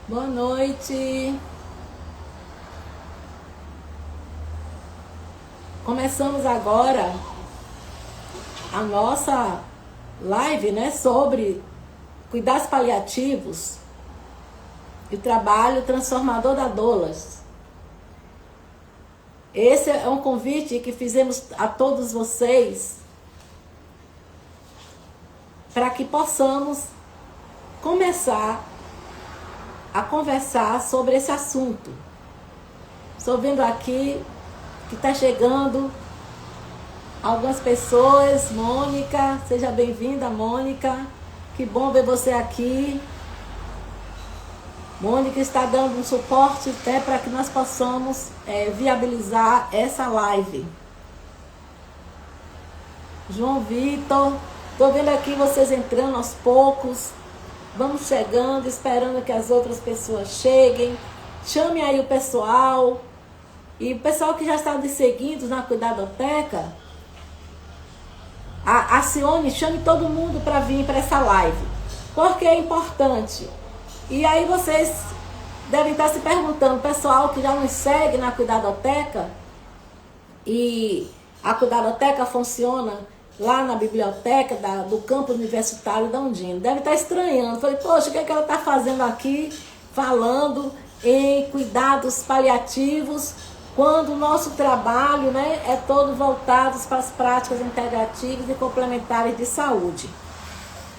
Boa noite. Começamos agora a nossa live, né, sobre cuidados paliativos e o trabalho transformador da Doulas. Esse é um convite que fizemos a todos vocês para que possamos começar a conversar sobre esse assunto. Estou vendo aqui que está chegando algumas pessoas. Mônica, seja bem-vinda, Mônica. Que bom ver você aqui. Mônica está dando um suporte até para que nós possamos viabilizar essa live. João Vitor, estou vendo aqui vocês entrando aos poucos. Vamos chegando, esperando que as outras pessoas cheguem. Chame aí o pessoal. E o pessoal que já está nos seguindo na Cuidadoteca, acione, chame todo mundo para vir para essa live. Porque é importante. E aí vocês devem estar se perguntando, pessoal que já nos segue na Cuidadoteca, e a Cuidadoteca funciona lá na biblioteca do campo universitário da Undina. Deve estar estranhando. Falei, poxa, o que é que ela está fazendo aqui, falando em cuidados paliativos, quando o nosso trabalho, né, é todo voltado para as práticas integrativas e complementares de saúde.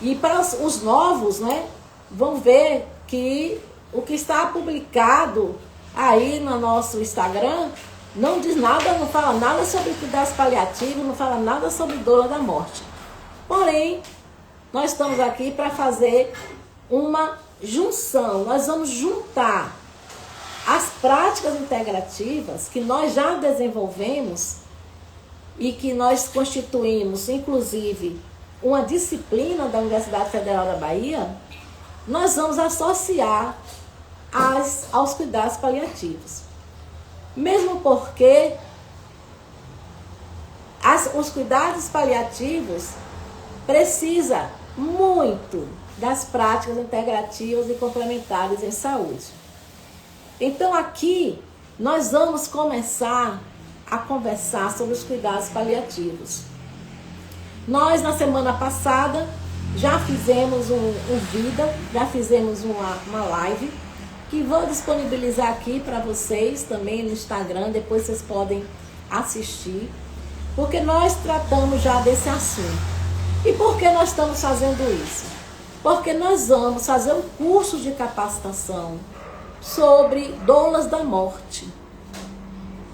E para os novos, né, vão ver que o que está publicado aí no nosso Instagram não diz nada, não fala nada sobre cuidados paliativos, não fala nada sobre dor da morte. Porém, nós estamos aqui para fazer uma junção. Nós vamos juntar as práticas integrativas que nós já desenvolvemos e que nós constituímos, inclusive, uma disciplina da Universidade Federal da Bahia. Nós vamos associar aos cuidados paliativos. Mesmo porque os cuidados paliativos precisam muito das práticas integrativas e complementares em saúde. Então aqui nós vamos começar a conversar sobre os cuidados paliativos. Nós na semana passada já fizemos um vídeo, já fizemos uma live, que vou disponibilizar aqui para vocês também no Instagram, depois vocês podem assistir, porque nós tratamos já desse assunto. E por que nós estamos fazendo isso? Porque nós vamos fazer um curso de capacitação sobre doulas da morte.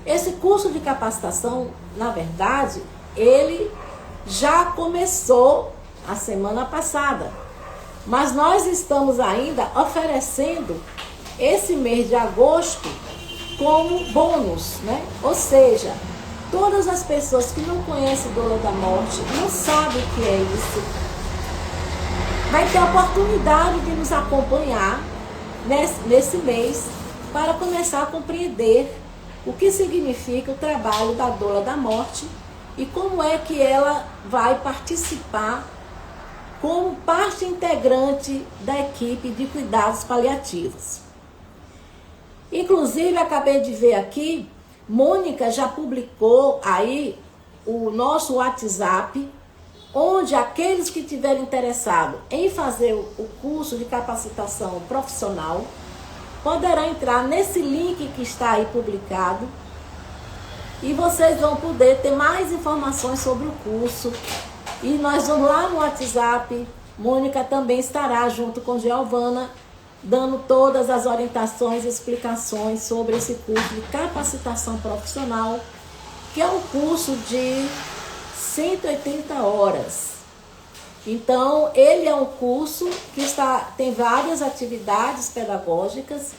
Esse curso de capacitação, na verdade, ele já começou a semana passada, mas nós estamos ainda oferecendo esse mês de agosto como bônus, né? Ou seja, todas as pessoas que não conhecem doula da morte, não sabem o que é isso, vai ter a oportunidade de nos acompanhar nesse mês para começar a compreender o que significa o trabalho da doula da morte e como é que ela vai participar como parte integrante da equipe de cuidados paliativos. Inclusive, acabei de ver aqui, Mônica já publicou aí o nosso WhatsApp, onde aqueles que tiverem interessado em fazer o curso de capacitação profissional poderão entrar nesse link que está aí publicado e vocês vão poder ter mais informações sobre o curso. E nós vamos lá no WhatsApp, Mônica também estará junto com Giovana, dando todas as orientações e explicações sobre esse curso de capacitação profissional, que é um curso de 180 horas. Então, ele é um curso que tem várias atividades pedagógicas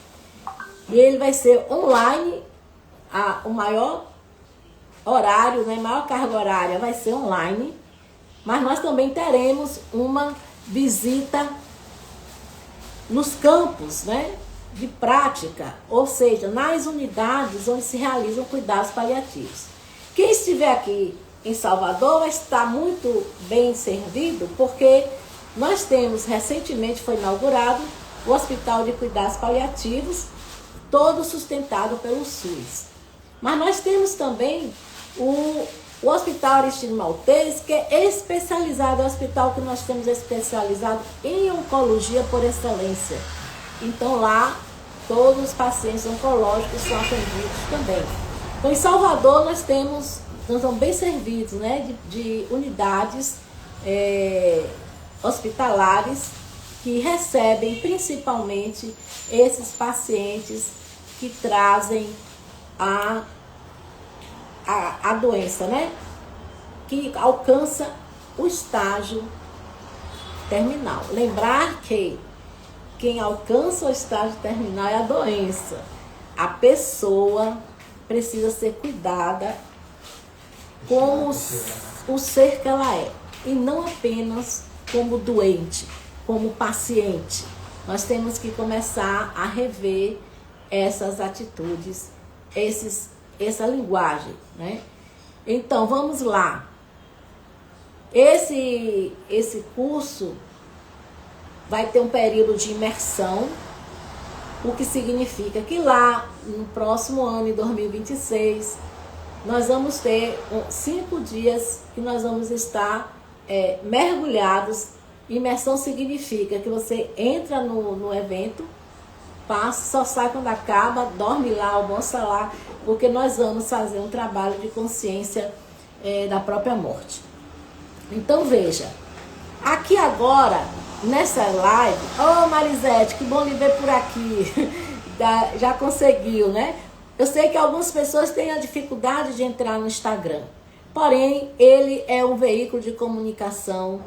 e ele vai ser online. O maior horário, né, maior carga horária vai ser online, mas nós também teremos uma visita nos campos, né, de prática, ou seja, nas unidades onde se realizam cuidados paliativos. Quem estiver aqui em Salvador vai estar muito bem servido, porque nós temos, recentemente foi inaugurado o Hospital de Cuidados Paliativos, todo sustentado pelo SUS. Mas nós temos também o Hospital Aristide Maltês, que é especializado, é o hospital que nós temos especializado em oncologia por excelência. Então lá, todos os pacientes oncológicos são atendidos também. Então em Salvador nós estamos bem servidos, né, de unidades hospitalares que recebem principalmente esses pacientes que trazem a doença, né? Que alcança o estágio terminal. Lembrar que quem alcança o estágio terminal é a doença. A pessoa precisa ser cuidada como o ser que ela é, e não apenas como doente, como paciente. Nós temos que começar a rever essas atitudes, essa linguagem, né? Então, vamos lá. Esse curso vai ter um período de imersão, o que significa que lá, no próximo ano, em 2026, nós vamos ter 5 dias que nós vamos estar mergulhados. Imersão significa que você entra no evento, passa, só sai quando acaba, dorme lá, almoça lá, porque nós vamos fazer um trabalho de consciência da própria morte. Então veja, aqui agora, nessa live, Marisete, que bom lhe ver por aqui, já conseguiu, né? Eu sei que algumas pessoas têm a dificuldade de entrar no Instagram, porém ele é um veículo de comunicação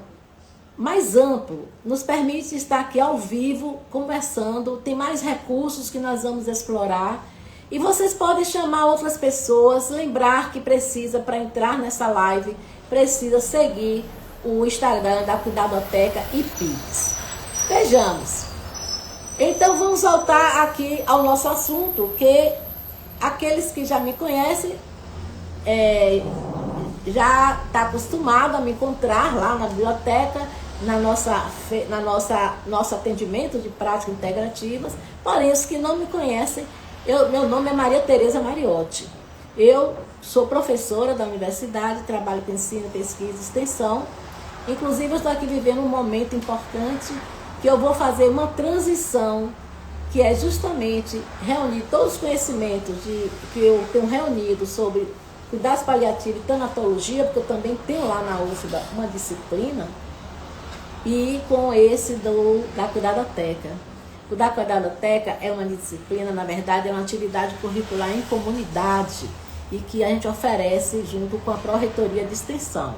mais amplo, nos permite estar aqui ao vivo, conversando, tem mais recursos que nós vamos explorar, e vocês podem chamar outras pessoas, lembrar que precisa, para entrar nessa live, precisa seguir o Instagram da Cuidadoteca e Pix. Vejamos. Então vamos voltar aqui ao nosso assunto, que aqueles que já me conhecem, já está acostumado a me encontrar lá na biblioteca, nosso atendimento de práticas integrativas. Porém, os que não me conhecem, meu nome é Maria Tereza Mariotti. Eu sou professora da universidade, trabalho com ensino, pesquisa e extensão. Inclusive, eu estou aqui vivendo um momento importante que eu vou fazer uma transição, que é justamente reunir todos os conhecimentos que eu tenho reunido sobre cuidados paliativos e tanatologia, porque eu também tenho lá na UFBA uma disciplina, e com esse da Cuidadoteca. O da Cuidadoteca é uma disciplina, na verdade, é uma atividade curricular em comunidade e que a gente oferece junto com a Pró-Reitoria de Extensão.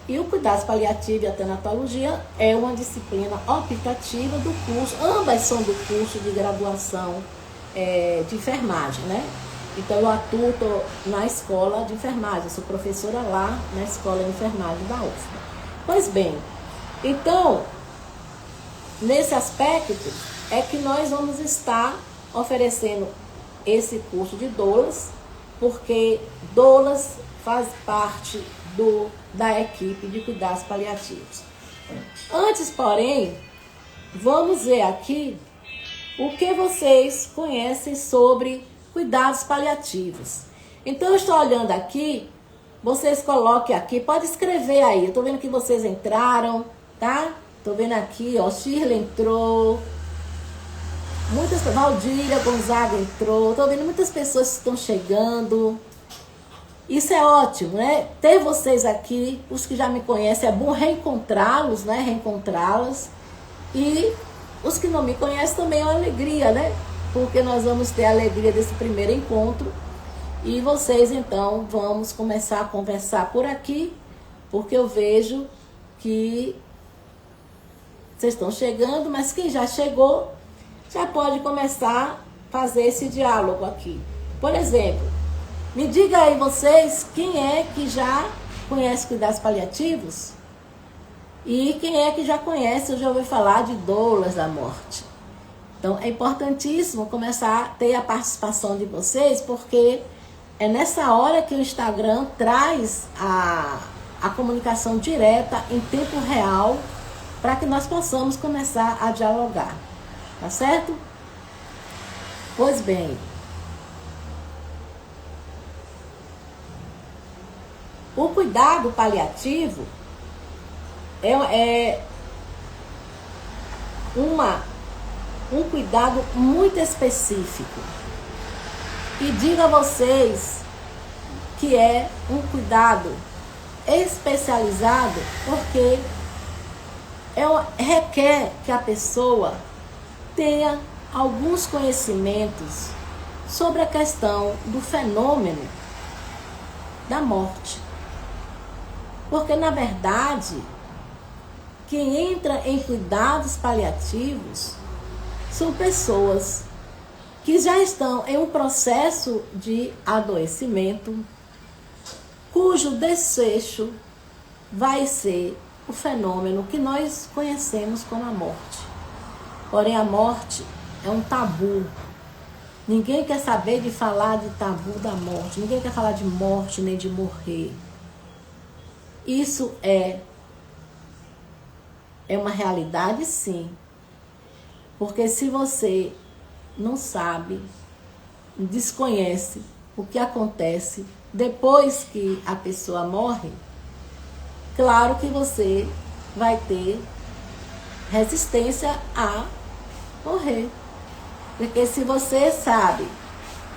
E o Cuidados Paliativos e a Tanatologia é uma disciplina optativa do curso, ambas são do curso de graduação de enfermagem, né? Então eu atuo na escola de enfermagem, sou professora lá na escola de enfermagem da UFBA. Pois bem, então, nesse aspecto é que nós vamos estar oferecendo esse curso de doulas, porque doulas faz parte da equipe de cuidados paliativos. Antes, porém, vamos ver aqui o que vocês conhecem sobre cuidados paliativos. Então, eu estou olhando aqui, vocês coloquem aqui, pode escrever aí, eu estou vendo que vocês entraram, tá? Estou vendo aqui, ó, Shirley entrou, Valdíria Gonzaga entrou, estou vendo muitas pessoas que estão chegando. Isso é ótimo, né? Ter vocês aqui, os que já me conhecem, é bom reencontrá-los, né? Reencontrá-las. E os que não me conhecem também é uma alegria, né? Porque nós vamos ter a alegria desse primeiro encontro. E vocês, então, vamos começar a conversar por aqui, porque eu vejo que vocês estão chegando, mas quem já chegou já pode começar a fazer esse diálogo aqui. Por exemplo, me diga aí vocês, quem é que já conhece cuidados paliativos? E quem é que já conhece, eu já ouvi falar de doulas da morte. Então, é importantíssimo começar a ter a participação de vocês, porque é nessa hora que o Instagram traz a comunicação direta em tempo real, para que nós possamos começar a dialogar. Tá certo? Pois bem, o cuidado paliativo é um cuidado muito específico. E digo a vocês que é um cuidado especializado porque requer que a pessoa tenha alguns conhecimentos sobre a questão do fenômeno da morte. Porque, na verdade, quem entra em cuidados paliativos são pessoas que já estão em um processo de adoecimento, cujo desfecho vai ser o fenômeno que nós conhecemos como a morte. Porém, a morte é um tabu. Ninguém quer saber de falar de tabu da morte. Ninguém quer falar de morte nem de morrer. Isso é uma realidade, sim. Porque se você não sabe, desconhece o que acontece depois que a pessoa morre, claro que você vai ter resistência a morrer. Porque se você sabe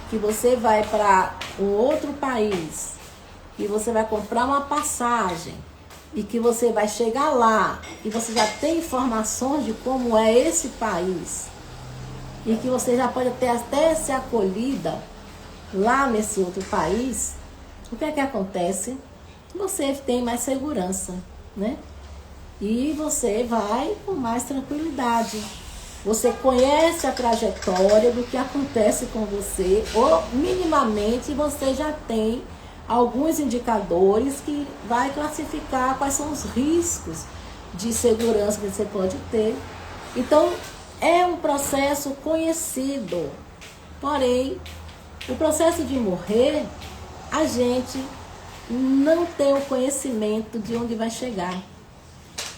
que você vai para um outro país, que você vai comprar uma passagem e que você vai chegar lá e você já tem informações de como é esse país e que você já pode até ser acolhida lá nesse outro país, o que é que acontece? Você tem mais segurança, né? E você vai com mais tranquilidade. Você conhece a trajetória do que acontece com você, ou minimamente você já tem alguns indicadores que vai classificar quais são os riscos de segurança que você pode ter. Então, é um processo conhecido. Porém, o processo de morrer, a gente não tem o conhecimento de onde vai chegar.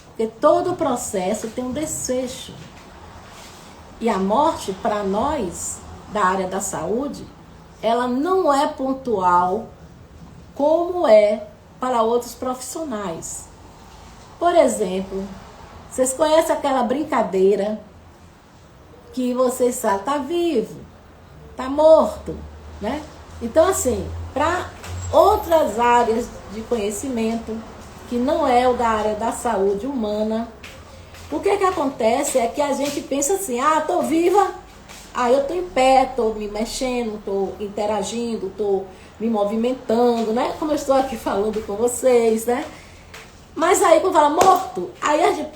Porque todo o processo tem um desfecho. E a morte, para nós, da área da saúde, ela não é pontual como é para outros profissionais. Por exemplo, vocês conhecem aquela brincadeira que vocês sabem, tá vivo, tá morto, né? Então, assim, para outras áreas de conhecimento, que não é o da área da saúde humana, o que acontece é que a gente pensa assim, tô viva, eu tô em pé, tô me mexendo, tô interagindo, tô me movimentando, né? Como eu estou aqui falando com vocês, né? Mas aí quando fala morto, aí a gente,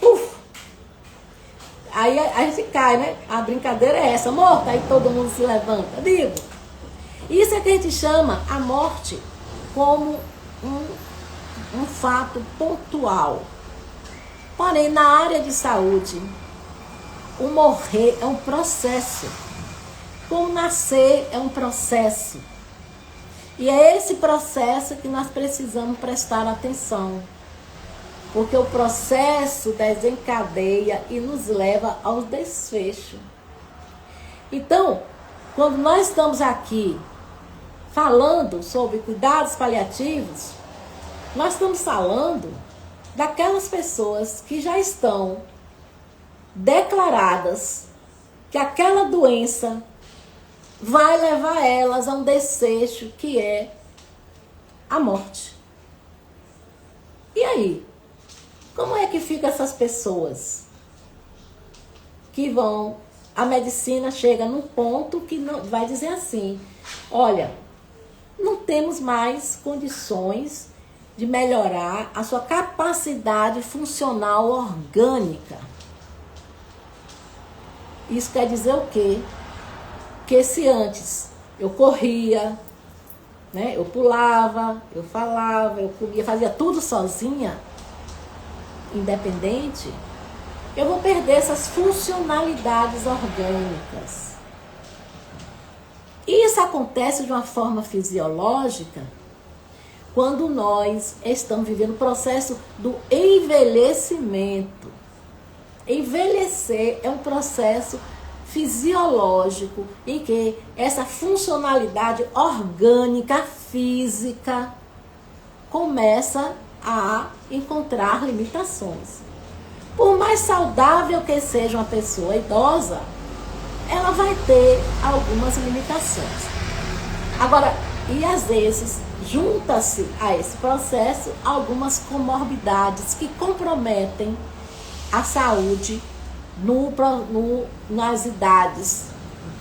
aí a gente cai, né? A brincadeira é essa, morto, aí todo mundo se levanta, vivo. Isso é que a gente chama a morte como um fato pontual. Porém, na área de saúde, o morrer é um processo. Como nascer é um processo. E é esse processo que nós precisamos prestar atenção. Porque o processo desencadeia e nos leva ao desfecho. Então, quando nós estamos aqui falando sobre cuidados paliativos, nós estamos falando daquelas pessoas que já estão declaradas que aquela doença vai levar elas a um desfecho que é a morte. E aí? Como é que ficam essas pessoas que vão... A medicina chega num ponto que não, vai dizer assim, olha, não temos mais condições de melhorar a sua capacidade funcional orgânica. Isso quer dizer o quê? Que se antes eu corria, né, eu pulava, eu falava, eu comia, fazia tudo sozinha, independente, eu vou perder essas funcionalidades orgânicas. Isso acontece de uma forma fisiológica quando nós estamos vivendo o processo do envelhecimento. Envelhecer é um processo fisiológico em que essa funcionalidade orgânica, física, começa a encontrar limitações. Por mais saudável que seja uma pessoa idosa, ela vai ter algumas limitações. Agora, e às vezes, junta-se a esse processo algumas comorbidades que comprometem a saúde nas idades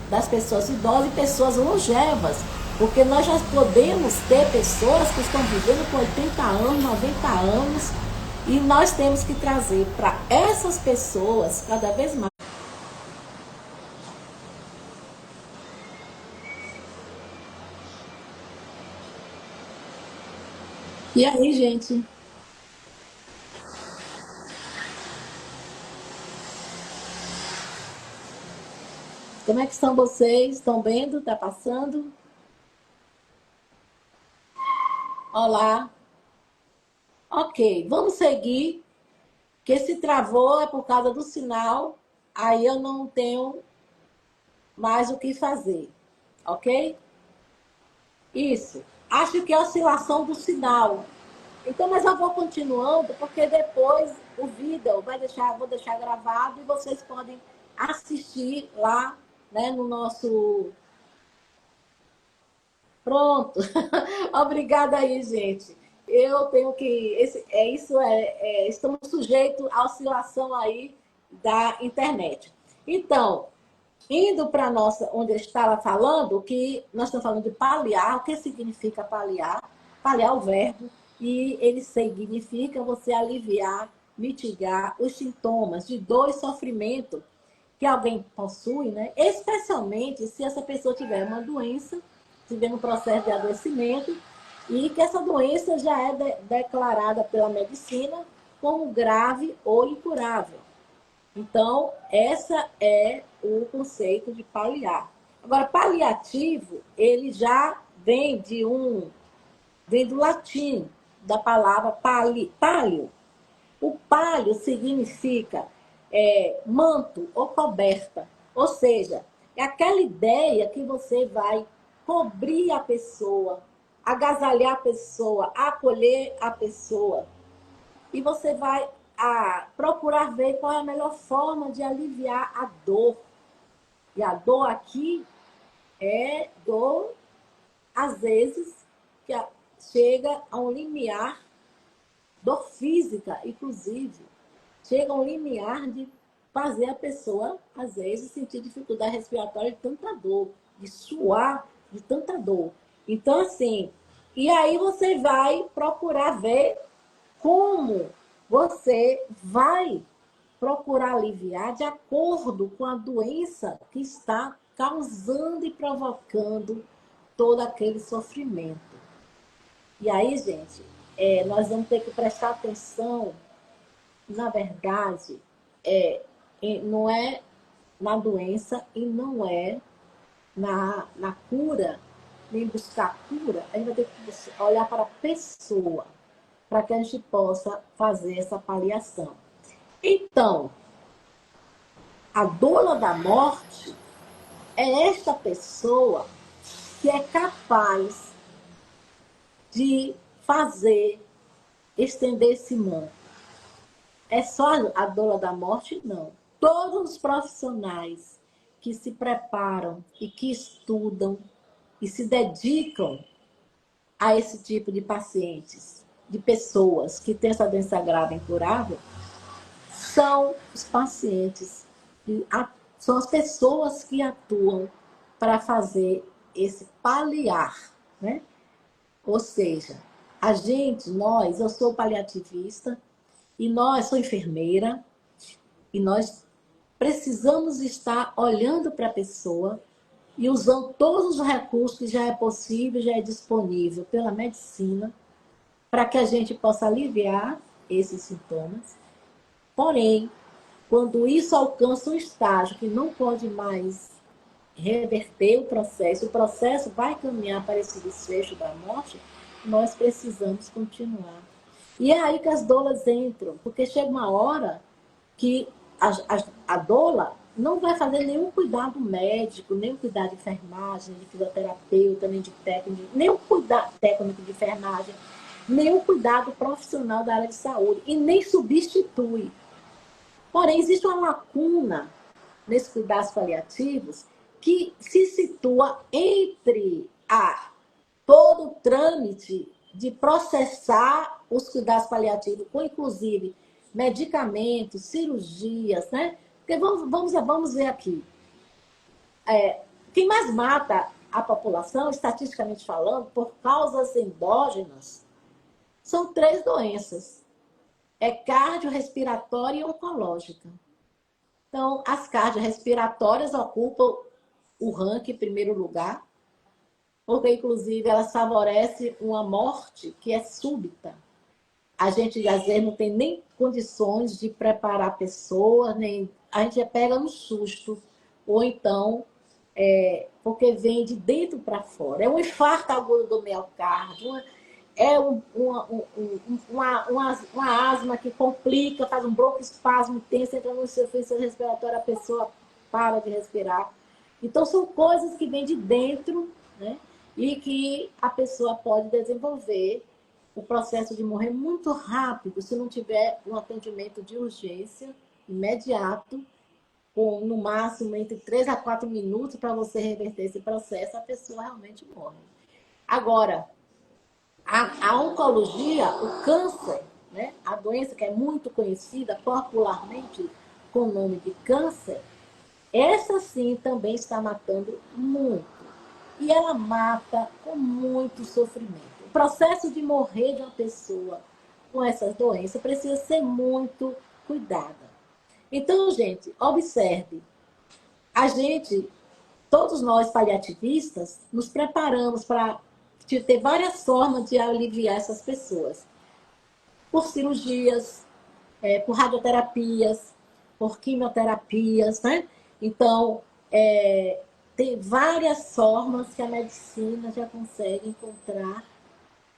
das pessoas idosas e pessoas longevas. Porque nós já podemos ter pessoas que estão vivendo com 80 anos, 90 anos, e nós temos que trazer para essas pessoas cada vez mais. E aí, gente? Como é que estão vocês? Estão vendo? Tá passando? Olá. Ok, vamos seguir. Que se travou é por causa do sinal. Aí eu não tenho mais o que fazer. Ok? Isso. Acho que é oscilação do sinal. Então, mas eu vou continuando, porque depois o vídeo vou deixar gravado e vocês podem assistir lá, né, no nosso. Pronto. Obrigada aí, gente. Eu tenho que. Estamos sujeitos à oscilação aí da internet. Então, indo para a nossa, onde eu estava falando, que nós estamos falando de paliar, o que significa paliar? Paliar é o verbo, e ele significa você aliviar, mitigar os sintomas de dor e sofrimento que alguém possui, né? Especialmente se essa pessoa tiver uma doença, estiver no processo de adoecimento, e que essa doença já é declarada pela medicina como grave ou incurável. Então, essa é o conceito de paliar. Agora, paliativo, ele já vem do latim, da palavra palio. O palio significa manto ou coberta, ou seja, é aquela ideia que você vai cobrir a pessoa, agasalhar a pessoa, acolher a pessoa, e você vai procurar ver qual é a melhor forma de aliviar a dor. E a dor aqui é dor, às vezes, que chega a um limiar, dor física, inclusive, chega a um limiar de fazer a pessoa, às vezes, sentir dificuldade respiratória de tanta dor, de suar de tanta dor. Então, assim, e aí você vai procurar ver como você vai procurar aliviar de acordo com a doença que está causando e provocando todo aquele sofrimento. E aí, gente, nós vamos ter que prestar atenção, na verdade, não é na doença e não é na cura, nem buscar cura. A gente vai ter que olhar para a pessoa, para que a gente possa fazer essa paliação. Então, a dona da morte é esta pessoa que é capaz de fazer, estender esse manto. É só a dona da morte? Não. Todos os profissionais que se preparam e que estudam e se dedicam a esse tipo de pacientes, de pessoas que têm essa doença grave e incurável, são os pacientes, são as pessoas que atuam para fazer esse paliar, né? Ou seja, eu sou paliativista, e nós, sou enfermeira, e nós precisamos estar olhando para a pessoa e usando todos os recursos que já é possível, já é disponível pela medicina, para que a gente possa aliviar esses sintomas. Porém, quando isso alcança um estágio que não pode mais reverter o processo vai caminhar para esse desfecho da morte, nós precisamos continuar. E é aí que as doulas entram, porque chega uma hora que a doula, não vai fazer nenhum cuidado médico, nem cuidado de enfermagem, de fisioterapeuta, nem de técnico, nenhum cuidado técnico de enfermagem, nenhum cuidado profissional da área de saúde, e nem substitui. Porém, existe uma lacuna nesses cuidados paliativos que se situa entre todo o trâmite de processar os cuidados paliativos, com inclusive medicamentos, cirurgias, né? Porque vamos ver aqui. Quem mais mata a população, estatisticamente falando, por causas endógenas, são 3 doenças. É cardiorrespiratória e oncológica. Então, as cardiorrespiratórias ocupam o ranking em primeiro lugar, porque, inclusive, elas favorecem uma morte que é súbita. A gente, às vezes, não tem nem condições de preparar a pessoa, nem a gente já pega no susto. Ou então, porque vem de dentro para fora. É um infarto agudo do miocárdio, é uma asma que complica, faz um broncoespasmo intenso, entra no insuficiência respiratória, a pessoa para de respirar. Então, são coisas que vêm de dentro, né? E que a pessoa pode desenvolver o processo de morrer muito rápido se não tiver um atendimento de urgência imediato, com no máximo entre 3 a 4 minutos para você reverter esse processo, a pessoa realmente morre. Agora, a oncologia, o câncer, né, a doença que é muito conhecida popularmente com o nome de câncer, essa sim também está matando muito. E ela mata com muito sofrimento. O processo de morrer de uma pessoa com essas doenças precisa ser muito cuidada. Então, gente, observe. A gente, todos nós paliativistas, nos preparamos para ter várias formas de aliviar essas pessoas. Por cirurgias, por radioterapias, por quimioterapias, né? Então, tem várias formas que a medicina já consegue encontrar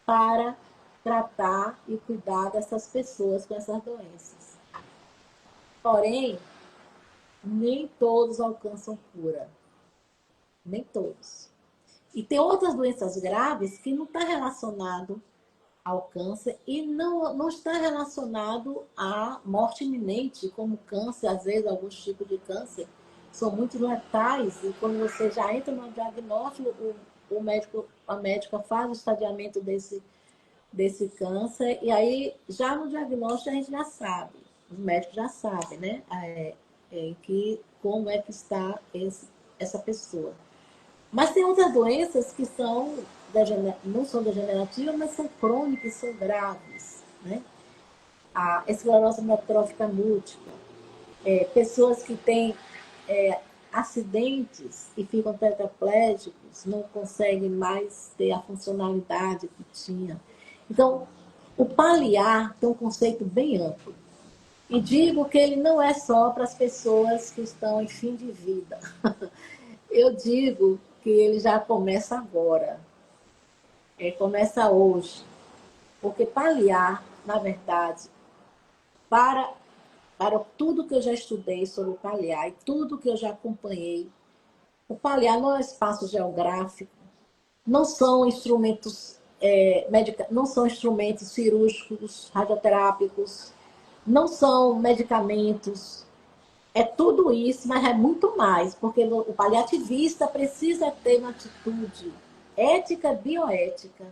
para tratar e cuidar dessas pessoas com essas doenças. Porém, nem todos alcançam cura. Nem todos. E tem outras doenças graves que não está relacionado ao câncer e não está relacionado à morte iminente, como câncer, às vezes alguns tipos de câncer são muito letais e quando você já entra no diagnóstico, o médico, a médica faz o estadiamento desse câncer e aí já no diagnóstico a gente já sabe, os médicos já sabem, né? Como é que está essa pessoa. Mas tem outras doenças que não são degenerativas, mas são crônicas, são graves, né? A esclerose amiotrófica múltipla, pessoas que têm acidentes e ficam tetraplégicos, não conseguem mais ter a funcionalidade que tinha. Então, o paliar tem um conceito bem amplo. E digo que ele não é só para as pessoas que estão em fim de vida. Eu digo que ele já começa agora. Começa hoje. Porque paliar, na verdade, para, para tudo que eu já estudei sobre o paliar e tudo que eu já acompanhei, o paliar não é espaço geográfico, não são instrumentos não são instrumentos cirúrgicos, radioterápicos, não são medicamentos. É tudo isso, mas é muito mais, porque o paliativista precisa ter uma atitude ética, bioética,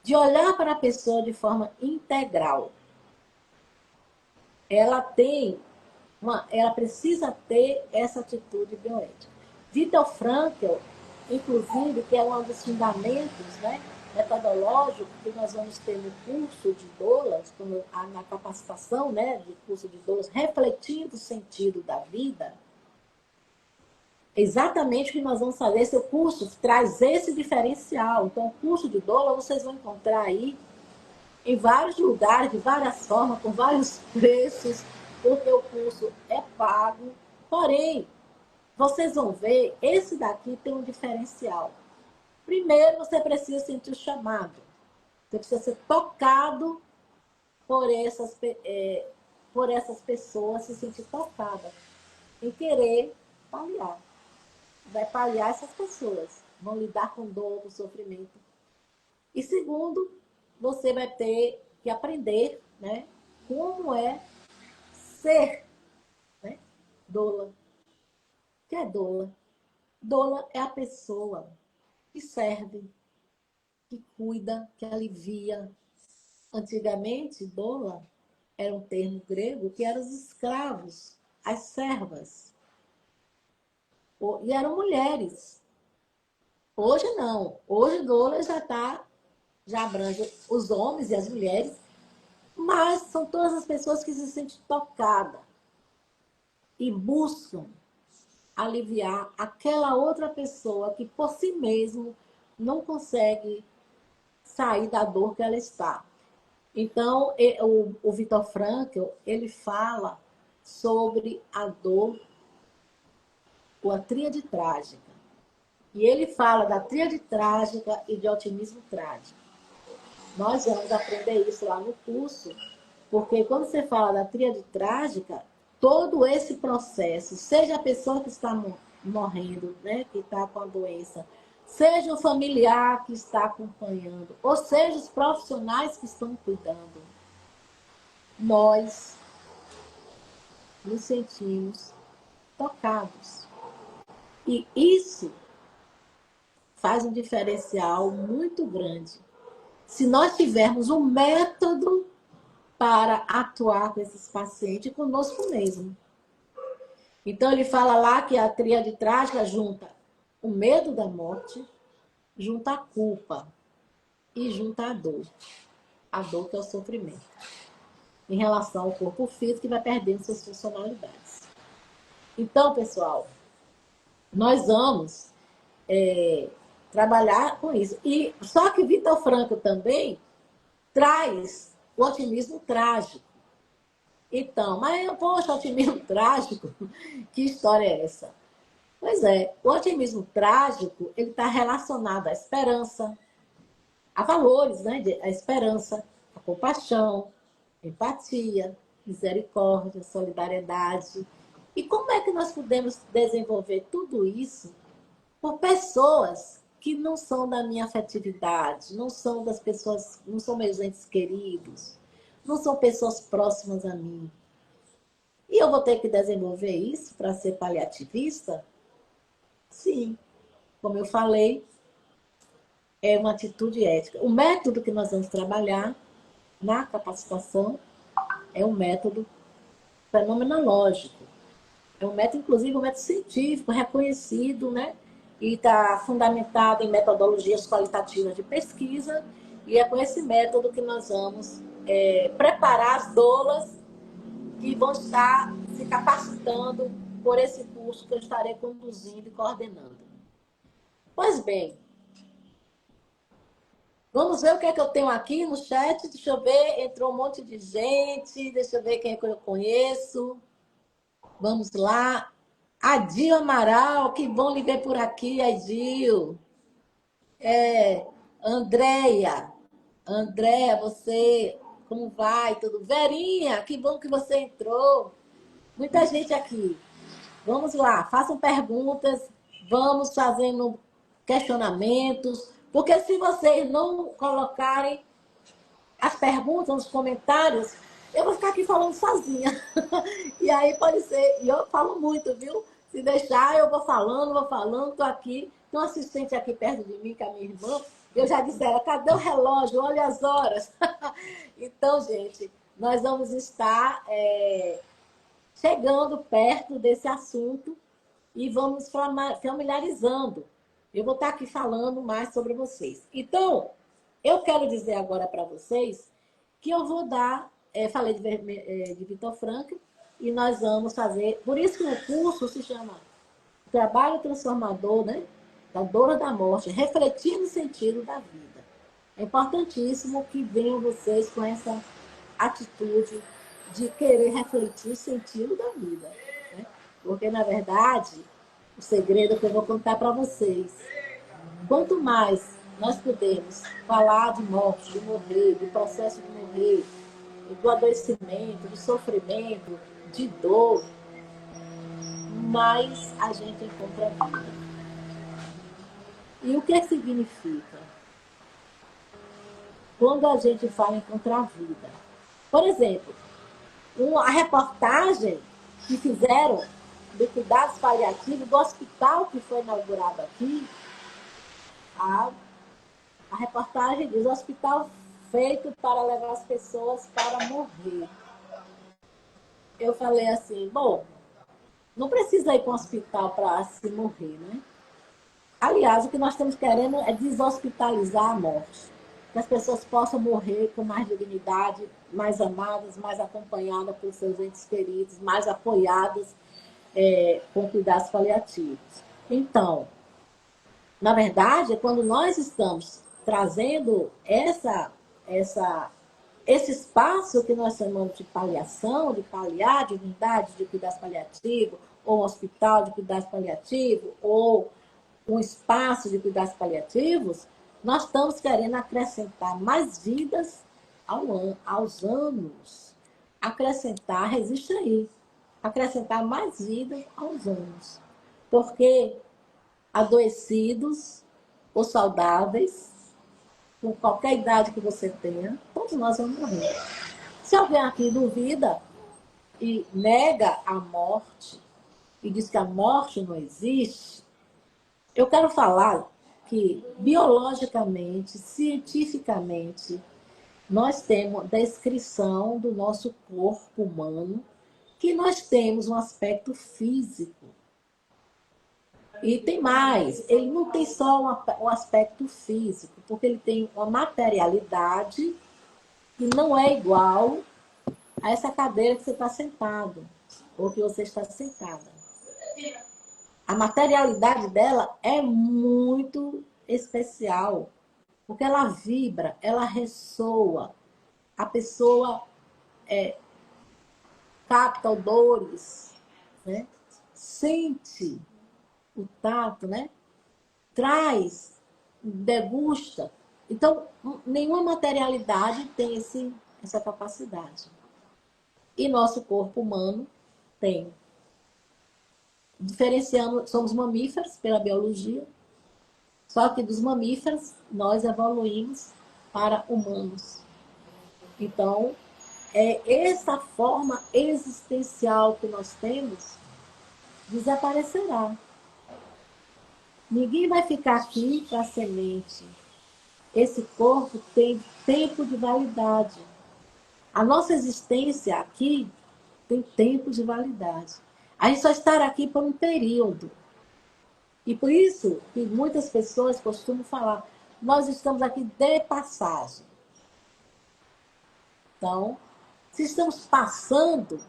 de olhar para a pessoa de forma integral. Ela precisa ter essa atitude bioética. Viktor Frankl, inclusive, que é um dos fundamentos, né, metodológicos que nós vamos ter no curso de doulas, na capacitação, né, de curso de doulas, refletindo o sentido da vida, exatamente o que nós vamos fazer. Esse curso traz esse diferencial. Então, o curso de doula vocês vão encontrar aí em vários lugares, de várias formas, com vários preços, porque o curso é pago. Porém, vocês vão ver, esse daqui tem um diferencial. Primeiro, você precisa sentir o chamado. Você precisa ser tocado por essas pessoas, se sentir tocada. em querer paliar. Vai paliar essas pessoas, vão lidar com dor, com sofrimento. E segundo, você vai ter que aprender, né, como é ser, né, doula. O que é doula? Doula é a pessoa que serve, que cuida, que alivia. Antigamente, doula era um termo grego que eram os escravos, as servas. E eram mulheres. Hoje não. Hoje doula já abrange os homens e as mulheres, mas são todas as pessoas que se sentem tocadas e buscam aliviar aquela outra pessoa que por si mesmo não consegue sair da dor que ela está. Então, o Viktor Frankl, ele fala sobre a dor, ou a tríade trágica. E ele fala da tríade trágica e de otimismo trágico. Nós vamos aprender isso lá no curso, porque quando você fala da tríade trágica, todo esse processo, seja a pessoa que está morrendo, né, que está com a doença, seja o familiar que está acompanhando, ou seja os profissionais que estão cuidando, nós nos sentimos tocados. E isso faz um diferencial muito grande. Se nós tivermos um método para atuar com esses pacientes conosco mesmo. Então, ele fala lá que a tríade trágica junta o medo da morte, junta a culpa e junta a dor. A dor que é o sofrimento. Em relação ao corpo físico que vai perdendo suas funcionalidades. Então, pessoal, nós vamos trabalhar com isso. E só que Viktor Frankl também traz o otimismo trágico. Então, mas, poxa, otimismo trágico? Que história é essa? Pois é, o otimismo trágico, ele está relacionado à esperança, a valores, né? A esperança, a compaixão, empatia, misericórdia, solidariedade. E como é que nós podemos desenvolver tudo isso por pessoas que não são da minha afetividade, não são das pessoas, não são meus entes queridos, não são pessoas próximas a mim. E eu vou ter que desenvolver isso para ser paliativista? Sim. Como eu falei, é uma atitude ética. O método que nós vamos trabalhar na capacitação é um método fenomenológico. É um método, inclusive, um método científico, reconhecido, né? E está fundamentado em metodologias qualitativas de pesquisa. E é com esse método que nós vamos preparar as doulas que vão estar se capacitando por esse curso que eu estarei conduzindo e coordenando. Pois bem, vamos ver o que é que eu tenho aqui no chat. Deixa eu ver, entrou um monte de gente. Deixa eu ver quem é que eu conheço. Vamos lá. Adil Amaral, que bom lhe ver por aqui, Adil. Andréia. Andréia, você, como vai? Tudo? Verinha, que bom que você entrou. Muita gente aqui. Vamos lá, façam perguntas, vamos fazendo questionamentos, porque se vocês não colocarem as perguntas nos comentários, eu vou ficar aqui falando sozinha. E aí pode ser, e eu falo muito, viu? Se deixar, eu vou falando, tô aqui. Tem um assistente aqui perto de mim, que é a minha irmã, eu já disse a ela, cadê o relógio? Olha as horas. Então, gente, nós vamos estar chegando perto desse assunto e vamos familiarizando. Eu vou estar aqui falando mais sobre vocês. Então, eu quero dizer agora para vocês que eu vou dar, falei de Viktor Frankl, e nós vamos fazer, por isso que o curso se chama Trabalho Transformador, né? Da dor da morte, refletir no sentido da vida. É importantíssimo que venham vocês com essa atitude de querer refletir o sentido da vida. Né? Porque, na verdade, o segredo que eu vou contar para vocês, quanto mais nós podemos falar de morte, de morrer, do processo de morrer, do adoecimento, do sofrimento, de dor, mais a gente encontra a vida. E o que significa? Quando a gente fala encontrar a vida. Por exemplo, a reportagem que fizeram de cuidados paliativos do hospital que foi inaugurado aqui, a reportagem diz: hospital feito para levar as pessoas para morrer. Eu falei assim, bom, não precisa ir para um hospital para se morrer, né? Aliás, o que nós estamos querendo é deshospitalizar a morte. Que as pessoas possam morrer com mais dignidade, mais amadas, mais acompanhadas por seus entes queridos, mais apoiadas com cuidados paliativos. Então, na verdade, quando nós estamos trazendo esse espaço que nós chamamos de paliação, de paliar, de unidade de cuidados paliativos, ou um hospital de cuidados paliativos, ou um espaço de cuidados paliativos, nós estamos querendo acrescentar mais vidas aos anos. Acrescentar, resiste aí, acrescentar mais vidas aos anos. Porque adoecidos ou saudáveis, com qualquer idade que você tenha, todos nós vamos morrer. Se alguém aqui duvida e nega a morte e diz que a morte não existe, eu quero falar que biologicamente, cientificamente, nós temos descrição do nosso corpo humano que nós temos um aspecto físico. E tem mais, ele não tem só um aspecto físico, porque ele tem uma materialidade que não é igual a essa cadeira que você está sentado, ou que você está sentada. A materialidade dela é muito especial, porque ela vibra, ela ressoa, a pessoa capta odores, né? Sente o tato, né? Traz, degusta. Então, nenhuma materialidade tem essa capacidade. E nosso corpo humano tem. Diferenciando, somos mamíferos pela biologia, só que dos mamíferos nós evoluímos para humanos. Então, essa forma existencial que nós temos desaparecerá. Ninguém vai ficar aqui para semente. Esse corpo tem tempo de validade. A nossa existência aqui tem tempo de validade. A gente só está aqui por um período. E por isso que muitas pessoas costumam falar, nós estamos aqui de passagem. Então, se estamos passando,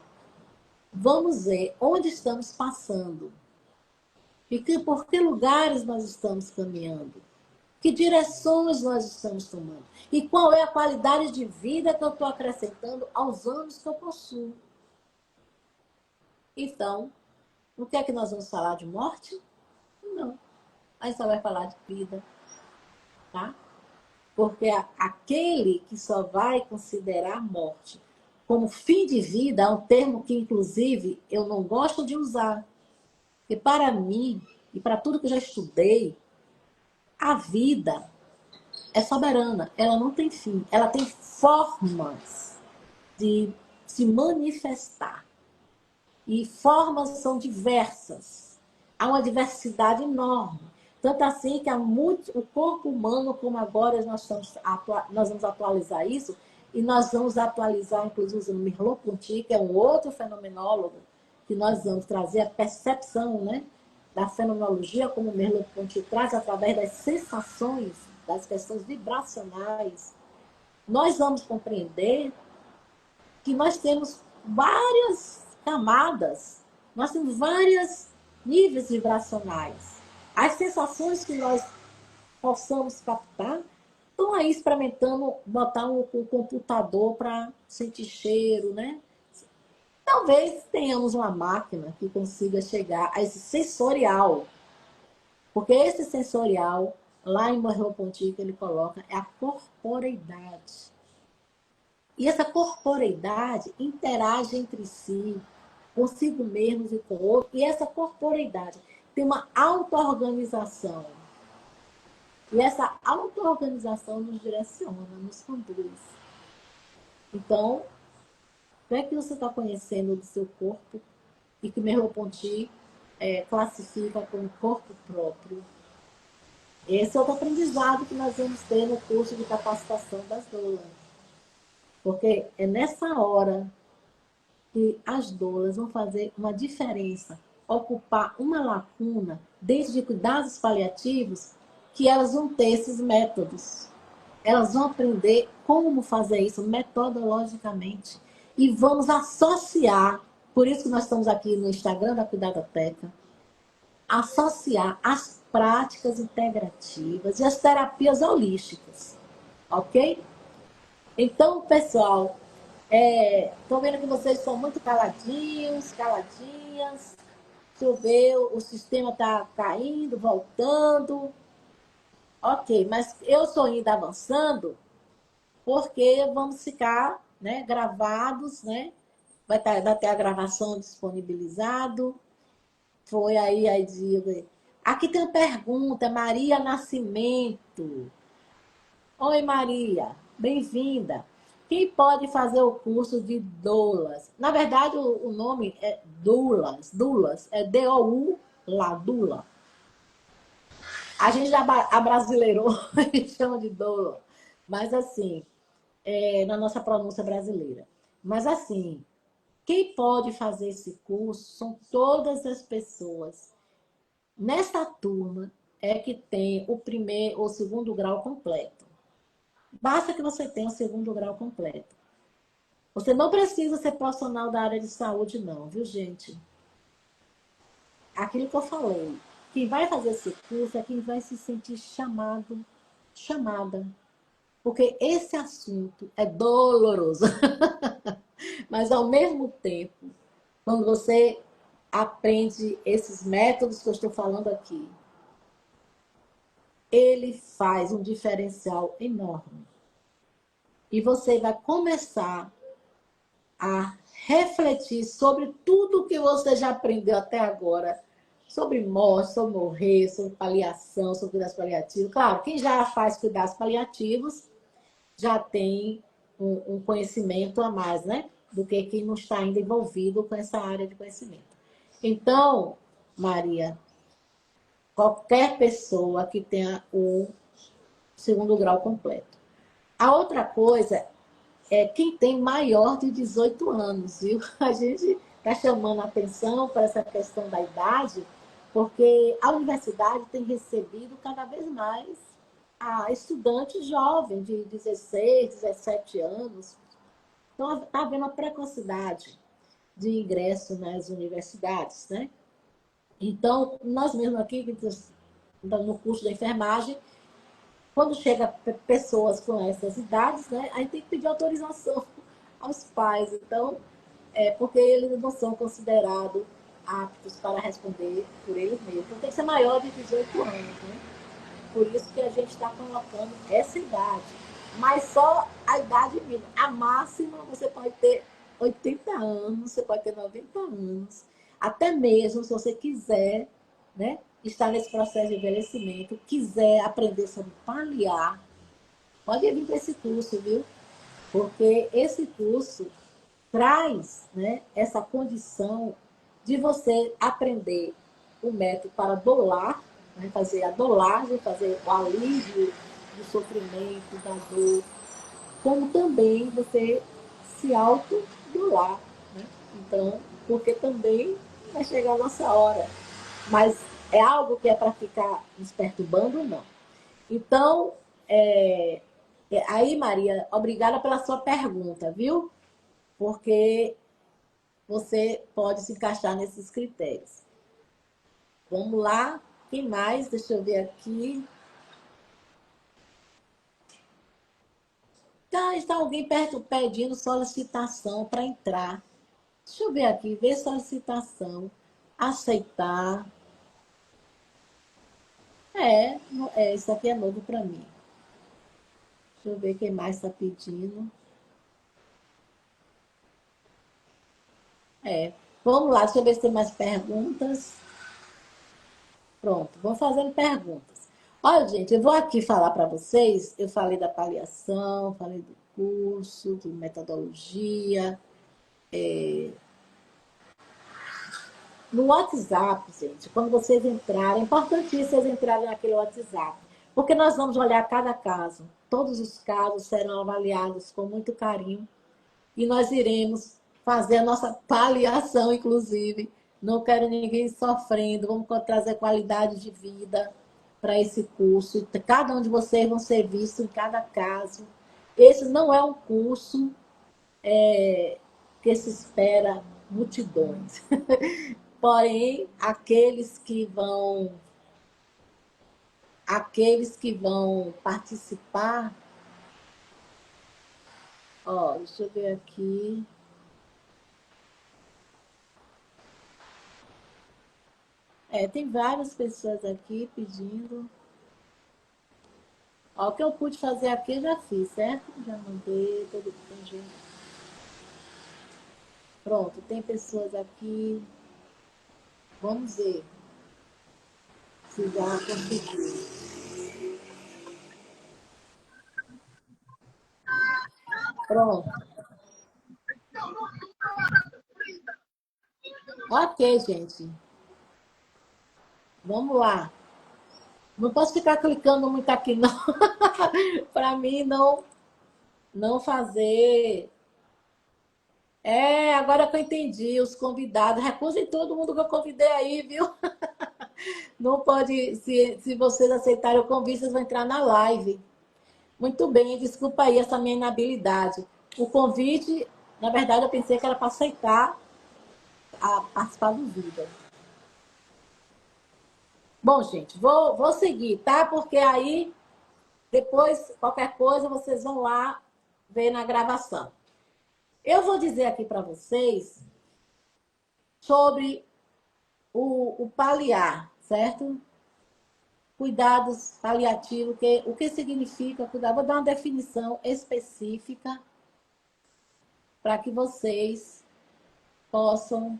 vamos ver onde estamos passando. E por que lugares nós estamos caminhando. Que direções nós estamos tomando. E qual é a qualidade de vida que eu estou acrescentando aos anos que eu possuo. Então, o que é que nós vamos falar de morte? Não. A gente só vai falar de vida. Tá? Porque aquele que só vai considerar a morte como fim de vida é um termo que, inclusive, eu não gosto de usar. Porque para mim, e para tudo que eu já estudei, a vida é soberana. Ela não tem fim. Ela tem formas de se manifestar. E formas são diversas. Há uma diversidade enorme. Tanto assim que o corpo humano, como agora nós vamos atualizar isso, e nós vamos atualizar, inclusive, o Merleau-Ponty, que é um outro fenomenólogo, que nós vamos trazer a percepção, né, da fenomenologia, como o Merleau-Ponty traz, através das sensações, das questões vibracionais. Nós vamos compreender que nós temos várias camadas, nós temos vários níveis vibracionais. As sensações que nós possamos captar estão aí experimentando botar um computador para sentir cheiro, né? Talvez tenhamos uma máquina que consiga chegar a esse sensorial, porque esse sensorial, lá em Merleau-Ponty, que ele coloca, é a corporeidade. E essa corporeidade interage entre si. consigo mesmos e com o outro. E essa corporeidade tem uma auto-organização. E essa auto-organização nos direciona, nos conduz. Então, como é que você está conhecendo do seu corpo e que Merleau-Ponty classifica como corpo próprio? Esse é outro aprendizado que nós vamos ter no curso de capacitação das doulas. Porque é nessa hora que as doulas vão fazer uma diferença, ocupar uma lacuna dentro de cuidados paliativos, que elas vão ter esses métodos. Elas vão aprender como fazer isso metodologicamente. E vamos associar, por isso que nós estamos aqui no Instagram da Cuidadoteca, associar as práticas integrativas e as terapias holísticas. Ok? Então, pessoal, estou vendo que vocês são muito caladinhos, caladinhas. Deixa eu ver, o sistema está caindo, voltando. Ok, mas eu estou indo avançando porque vamos ficar, né, gravados, né? Vai ter a gravação disponibilizado. Foi aí digo. Aqui tem uma pergunta, Maria Nascimento. Oi, Maria, bem-vinda. Quem pode fazer o curso de doulas? Na verdade, o nome é doulas. Doulas é D-O-U-LA, doula. A gente já abrasileirou, a gente chama de doula. Mas assim, na nossa pronúncia brasileira. Mas assim, quem pode fazer esse curso são todas as pessoas. Nessa turma é que tem o primeiro ou segundo grau completo. Basta que você tenha o segundo grau completo. Você não precisa ser profissional da área de saúde, não, viu, gente? Aquilo que eu falei. Quem vai fazer esse curso é quem vai se sentir chamado, chamada. Porque esse assunto é doloroso. Mas, ao mesmo tempo, quando você aprende esses métodos que eu estou falando aqui, ele faz um diferencial enorme. E você vai começar a refletir sobre tudo que você já aprendeu até agora, sobre morte, sobre morrer, sobre paliação, sobre cuidados paliativos. Claro, quem já faz cuidados paliativos já tem um conhecimento a mais, né? Do que quem não está ainda envolvido com essa área de conhecimento. Então, Maria, qualquer pessoa que tenha o segundo grau completo. A outra coisa é quem tem maior de 18 anos, viu? A gente está chamando a atenção para essa questão da idade, porque a universidade tem recebido cada vez mais estudantes jovens de 16, 17 anos. Então, está havendo uma precocidade de ingresso nas universidades, né? Então, nós mesmos aqui, no curso da enfermagem, quando chega pessoas com essas idades, né, a gente tem que pedir autorização aos pais. Então, porque eles não são considerados aptos para responder por eles mesmos. Então, tem que ser maior de 18 anos, né? Por isso que a gente está colocando essa idade. Mas só a idade mínima. A máxima você pode ter 80 anos, você pode ter 90 anos. Até mesmo se você quiser, né, estar nesse processo de envelhecimento, quiser aprender sobre paliar, pode vir para esse curso, viu? Porque esse curso traz, né, essa condição de você aprender o método para dolar, né, fazer a dolagem, fazer o alívio do sofrimento, da dor, como também você se autodolar. Né? Então, porque também vai chegar a nossa hora. Mas é algo que é para ficar nos perturbando, não. Então, aí, Maria, obrigada pela sua pergunta, viu? Porque você pode se encaixar nesses critérios. Vamos lá. Quem mais? Deixa eu ver aqui. Está alguém perto pedindo solicitação para entrar. Deixa eu ver aqui, ver solicitação. Aceitar. Isso aqui é novo para mim. Deixa eu ver quem mais está pedindo. Vamos lá, deixa eu ver se tem mais perguntas. Pronto, vou fazendo perguntas. Olha, gente, eu vou aqui falar para vocês. Eu falei da avaliação, falei do curso, de metodologia. No WhatsApp, gente, quando vocês entrarem, é importantíssimo vocês entrarem naquele WhatsApp, porque nós vamos olhar cada caso. Todos os casos serão avaliados com muito carinho e nós iremos fazer a nossa paliação, inclusive. Não quero ninguém sofrendo, vamos trazer qualidade de vida para esse curso. Cada um de vocês vão ser vistos em cada caso. Esse não é um curso que se espera multidões. Porém, aqueles que vão participar, ó, deixa eu ver aqui. Tem várias pessoas aqui pedindo. Ó, o que eu pude fazer aqui eu já fiz, certo? Já mandei, todo mundo. Pronto, tem pessoas aqui. Vamos ver se já conseguiu. Pronto. Ok, gente. Vamos lá. Não posso ficar clicando muito aqui, não. Para mim, não fazer. Agora que eu entendi, os convidados. Recusem todo mundo que eu convidei aí, viu? Não pode. Se vocês aceitarem o convite, vocês vão entrar na live. Muito bem, desculpa aí essa minha inabilidade. O convite, na verdade, eu pensei que era para aceitar a participar do vídeo. Bom, gente, vou seguir, tá? Porque aí, depois, qualquer coisa, vocês vão lá ver na gravação. Eu vou dizer aqui para vocês sobre o paliar, certo? Cuidados paliativos, o que significa cuidar? Vou dar uma definição específica para que vocês possam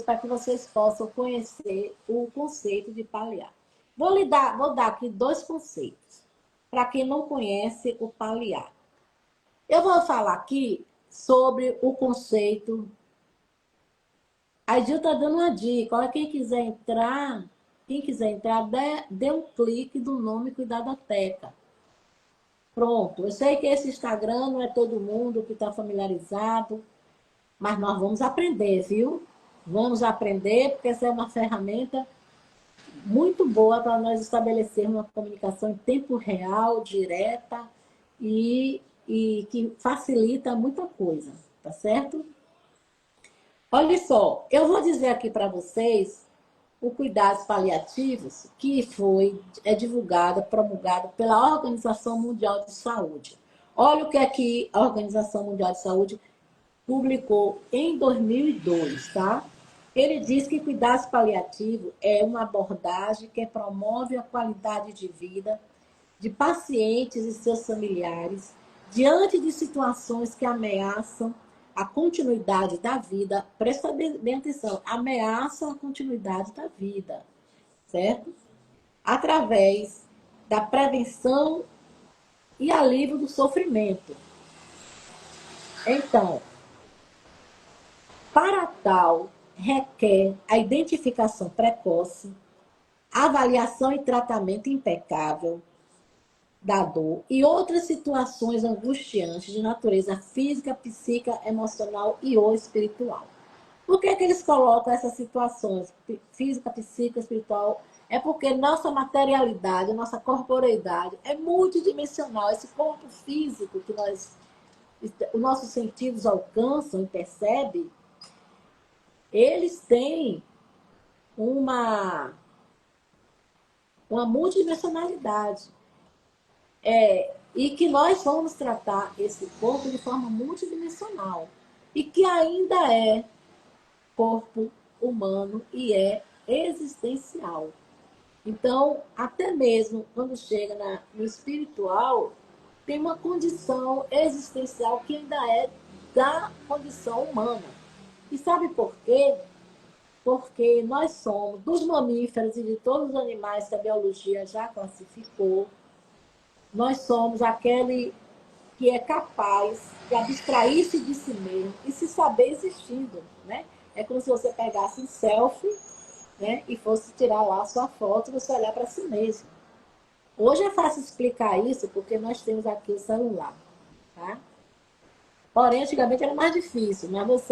para que vocês possam conhecer o conceito de paliar. Vou dar aqui dois conceitos para quem não conhece o paliar. Eu vou falar aqui sobre o conceito. A Gil está dando uma dica. Olha, quem quiser entrar, dê um clique do nome Cuidadoteca. Pronto. Eu sei que esse Instagram não é todo mundo que está familiarizado, mas nós vamos aprender, viu? Vamos aprender, porque essa é uma ferramenta muito boa para nós estabelecermos uma comunicação em tempo real, direta e que facilita muita coisa, tá certo? Olha só, eu vou dizer aqui para vocês o cuidados paliativos que é divulgado, promulgado pela Organização Mundial de Saúde. Olha o que é que a Organização Mundial de Saúde publicou em 2002, tá? Ele diz que cuidados paliativos é uma abordagem que promove a qualidade de vida de pacientes e seus familiares diante de situações que ameaçam a continuidade da vida. Presta bem atenção, ameaçam a continuidade da vida, certo? Através da prevenção e alívio do sofrimento. Então, para tal, requer a identificação precoce, avaliação e tratamento impecável da dor e outras situações angustiantes de natureza física, psíquica, emocional e ou espiritual. Por que eles colocam essas situações, física, psíquica, espiritual? É porque nossa materialidade, nossa corporeidade é multidimensional. Esse corpo físico que os nossos sentidos alcançam e percebem, eles têm uma multidimensionalidade. E que nós vamos tratar esse corpo de forma multidimensional. E que ainda é corpo humano e é existencial. Então, até mesmo quando chega no espiritual, tem uma condição existencial que ainda é da condição humana. E sabe por quê? Porque nós somos, dos mamíferos e de todos os animais que a biologia já classificou, nós somos aquele que é capaz de abstrair-se de si mesmo e se saber existindo, né? É como se você pegasse um selfie, né, e fosse tirar lá a sua foto e você olhar para si mesmo. Hoje é fácil explicar isso porque nós temos aqui o celular, tá? Porém, antigamente era mais difícil, mas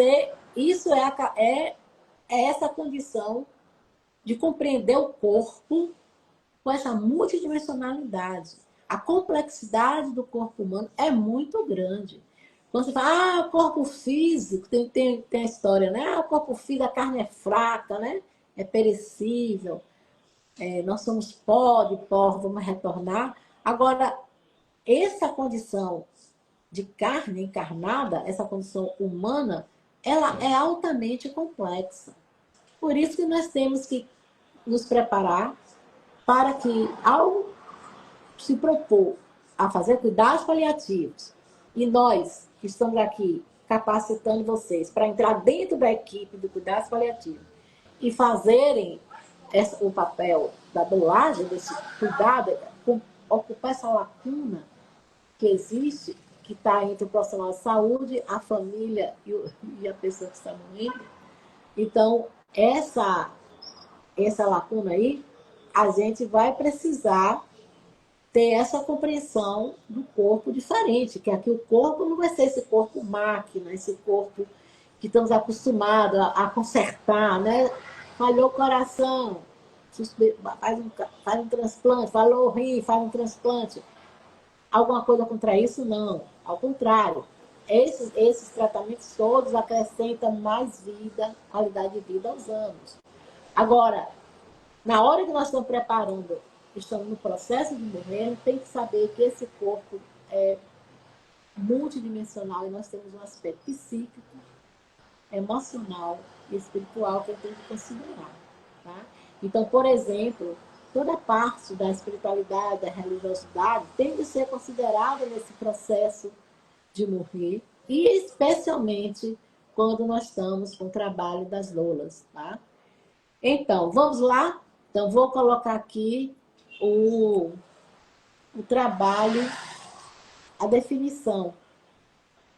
isso é essa condição de compreender o corpo com essa multidimensionalidade. A complexidade do corpo humano é muito grande. Quando você fala, o corpo físico, tem a história, né? O corpo físico, a carne é fraca, né? É perecível, nós somos pó, de pó, vamos retornar. Agora, essa condição de carne encarnada, essa condição humana, ela é altamente complexa. Por isso que nós temos que nos preparar para que, ao se propor a fazer cuidados paliativos, e nós que estamos aqui capacitando vocês para entrar dentro da equipe do cuidados paliativos e fazerem o papel da doagem, desse cuidado, ocupar essa lacuna que existe, que está entre o profissional de saúde, a família e a pessoa que está morrendo. Então, essa lacuna aí, a gente vai precisar ter essa compreensão do corpo diferente, que aqui o corpo não vai ser esse corpo máquina, esse corpo que estamos acostumados a consertar, né? Falhou o coração, faz um transplante, falou o rim, faz um transplante. Alguma coisa contra isso? Não. Ao contrário, esses tratamentos todos acrescentam mais vida, qualidade de vida aos anos. Agora, na hora que nós estamos preparando, estamos no processo de morrer, tem que saber que esse corpo é multidimensional e nós temos um aspecto psíquico, emocional e espiritual que eu tenho que considerar. Tá? Então, por exemplo, toda parte da espiritualidade, da religiosidade, tem que ser considerada nesse processo de morrer, e especialmente quando nós estamos com o trabalho das doulas. Tá? Então, vamos lá? Então, vou colocar aqui o trabalho, a definição.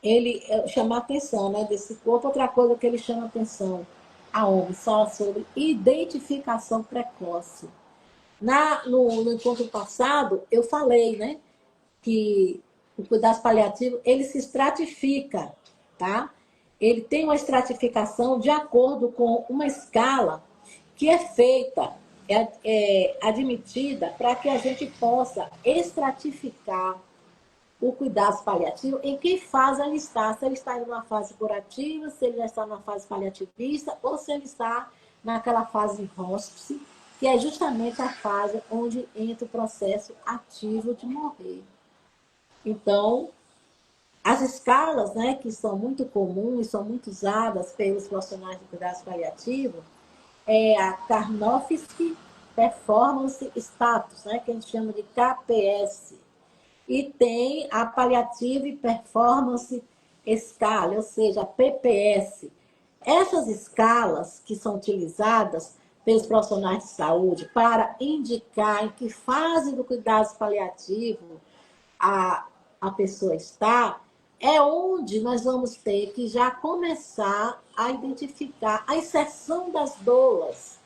Ele chama a atenção, né, desse corpo. Outra coisa que ele chama a atenção a OMS fala sobre identificação precoce. No encontro passado, eu falei, né, que o cuidado paliativo, ele se estratifica, tá? Ele tem uma estratificação de acordo com uma escala que é feita, admitida para que a gente possa estratificar o cuidado paliativo, em que fase ele está. Se ele está em uma fase curativa, se ele já está numa fase paliativista, ou se ele está naquela fase hospice, que é justamente a fase onde entra o processo ativo de morrer. Então, as escalas, né, que são muito comuns, são muito usadas pelos profissionais de cuidados paliativos, é a Karnofsky Performance Status, né, que a gente chama de KPS. E tem a Palliative Performance Scale, ou seja, a PPS. Essas escalas que são utilizadas pelos profissionais de saúde para indicar em que fase do cuidado paliativo a pessoa está, é onde nós vamos ter que já começar a identificar a inserção das doulas,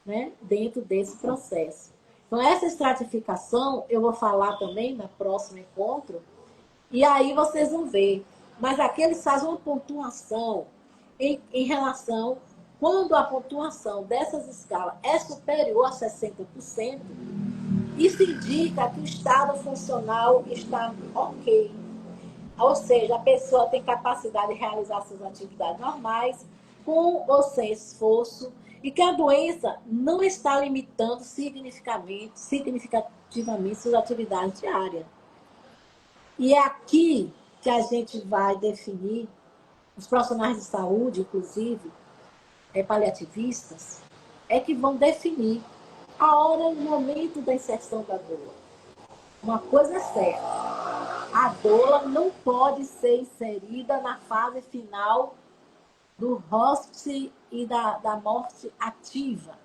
né, dentro desse processo. Então, essa estratificação eu vou falar também no próximo encontro, e aí vocês vão ver. Mas aqui eles fazem uma pontuação em relação, quando a pontuação dessas escalas é superior a 60%, isso indica que o estado funcional está ok. Ou seja, a pessoa tem capacidade de realizar suas atividades normais, com ou sem esforço, e que a doença não está limitando significativamente suas atividades diárias. E é aqui que a gente vai definir, os profissionais de saúde, inclusive, paliativistas, é que vão definir A hora é o momento da inserção da doula. Uma coisa é certa, a doula não pode ser inserida na fase final do hospice e da morte ativa.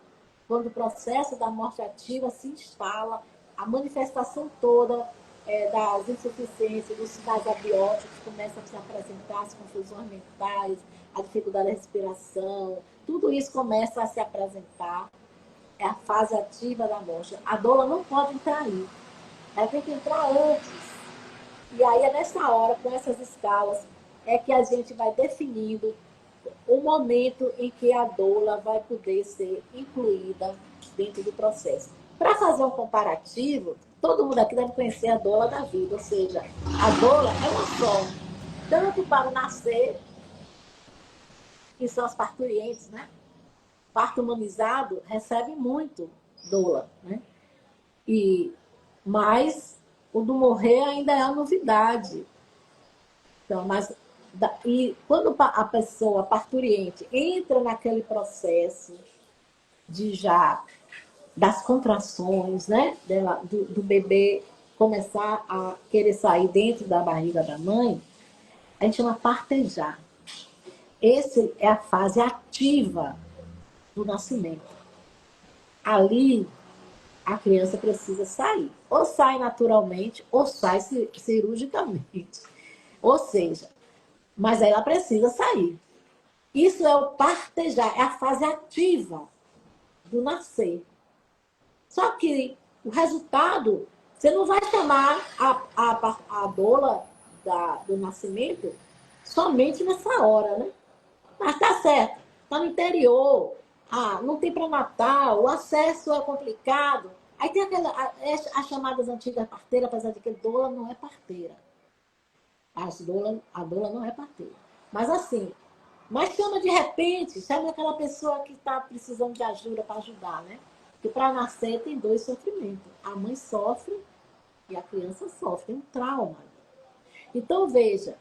Quando o processo da morte ativa se instala, a manifestação toda das insuficiências, dos sinais abióticos começam a se apresentar, as confusões mentais, a dificuldade da respiração, tudo isso começa a se apresentar. É a fase ativa da morte. A doula não pode entrar aí. Ela tem que entrar antes. E aí é nessa hora, com essas escalas, é que a gente vai definindo o momento em que a doula vai poder ser incluída dentro do processo. Para fazer um comparativo, todo mundo aqui deve conhecer a doula da vida, ou seja, a doula é uma só, tanto para o nascer, que são as parturientes, né? Parto humanizado recebe muito doula, né? Mas o do morrer ainda é a novidade. Então, e quando a pessoa a parturiente entra naquele processo de já das contrações, né, do bebê começar a querer sair dentro da barriga da mãe, a gente chama partejar. Essa é a fase ativa do nascimento. Ali a criança precisa sair. Ou sai naturalmente, ou sai cirurgicamente. Ou seja, mas ela precisa sair. Isso é o partejar, é a fase ativa do nascer. Só que o resultado, você não vai chamar a doula do nascimento somente nessa hora, né? Mas tá certo, tá no interior, não tem pré-natal, o acesso é complicado. Aí tem as chamadas antigas parteiras, apesar de que doula não é parteira. A doula não é parteira. Mas assim, mas chama de repente, chama aquela pessoa que está precisando de ajuda para ajudar, né? Porque para nascer tem dois sofrimentos. A mãe sofre e a criança sofre, tem um trauma. Então veja,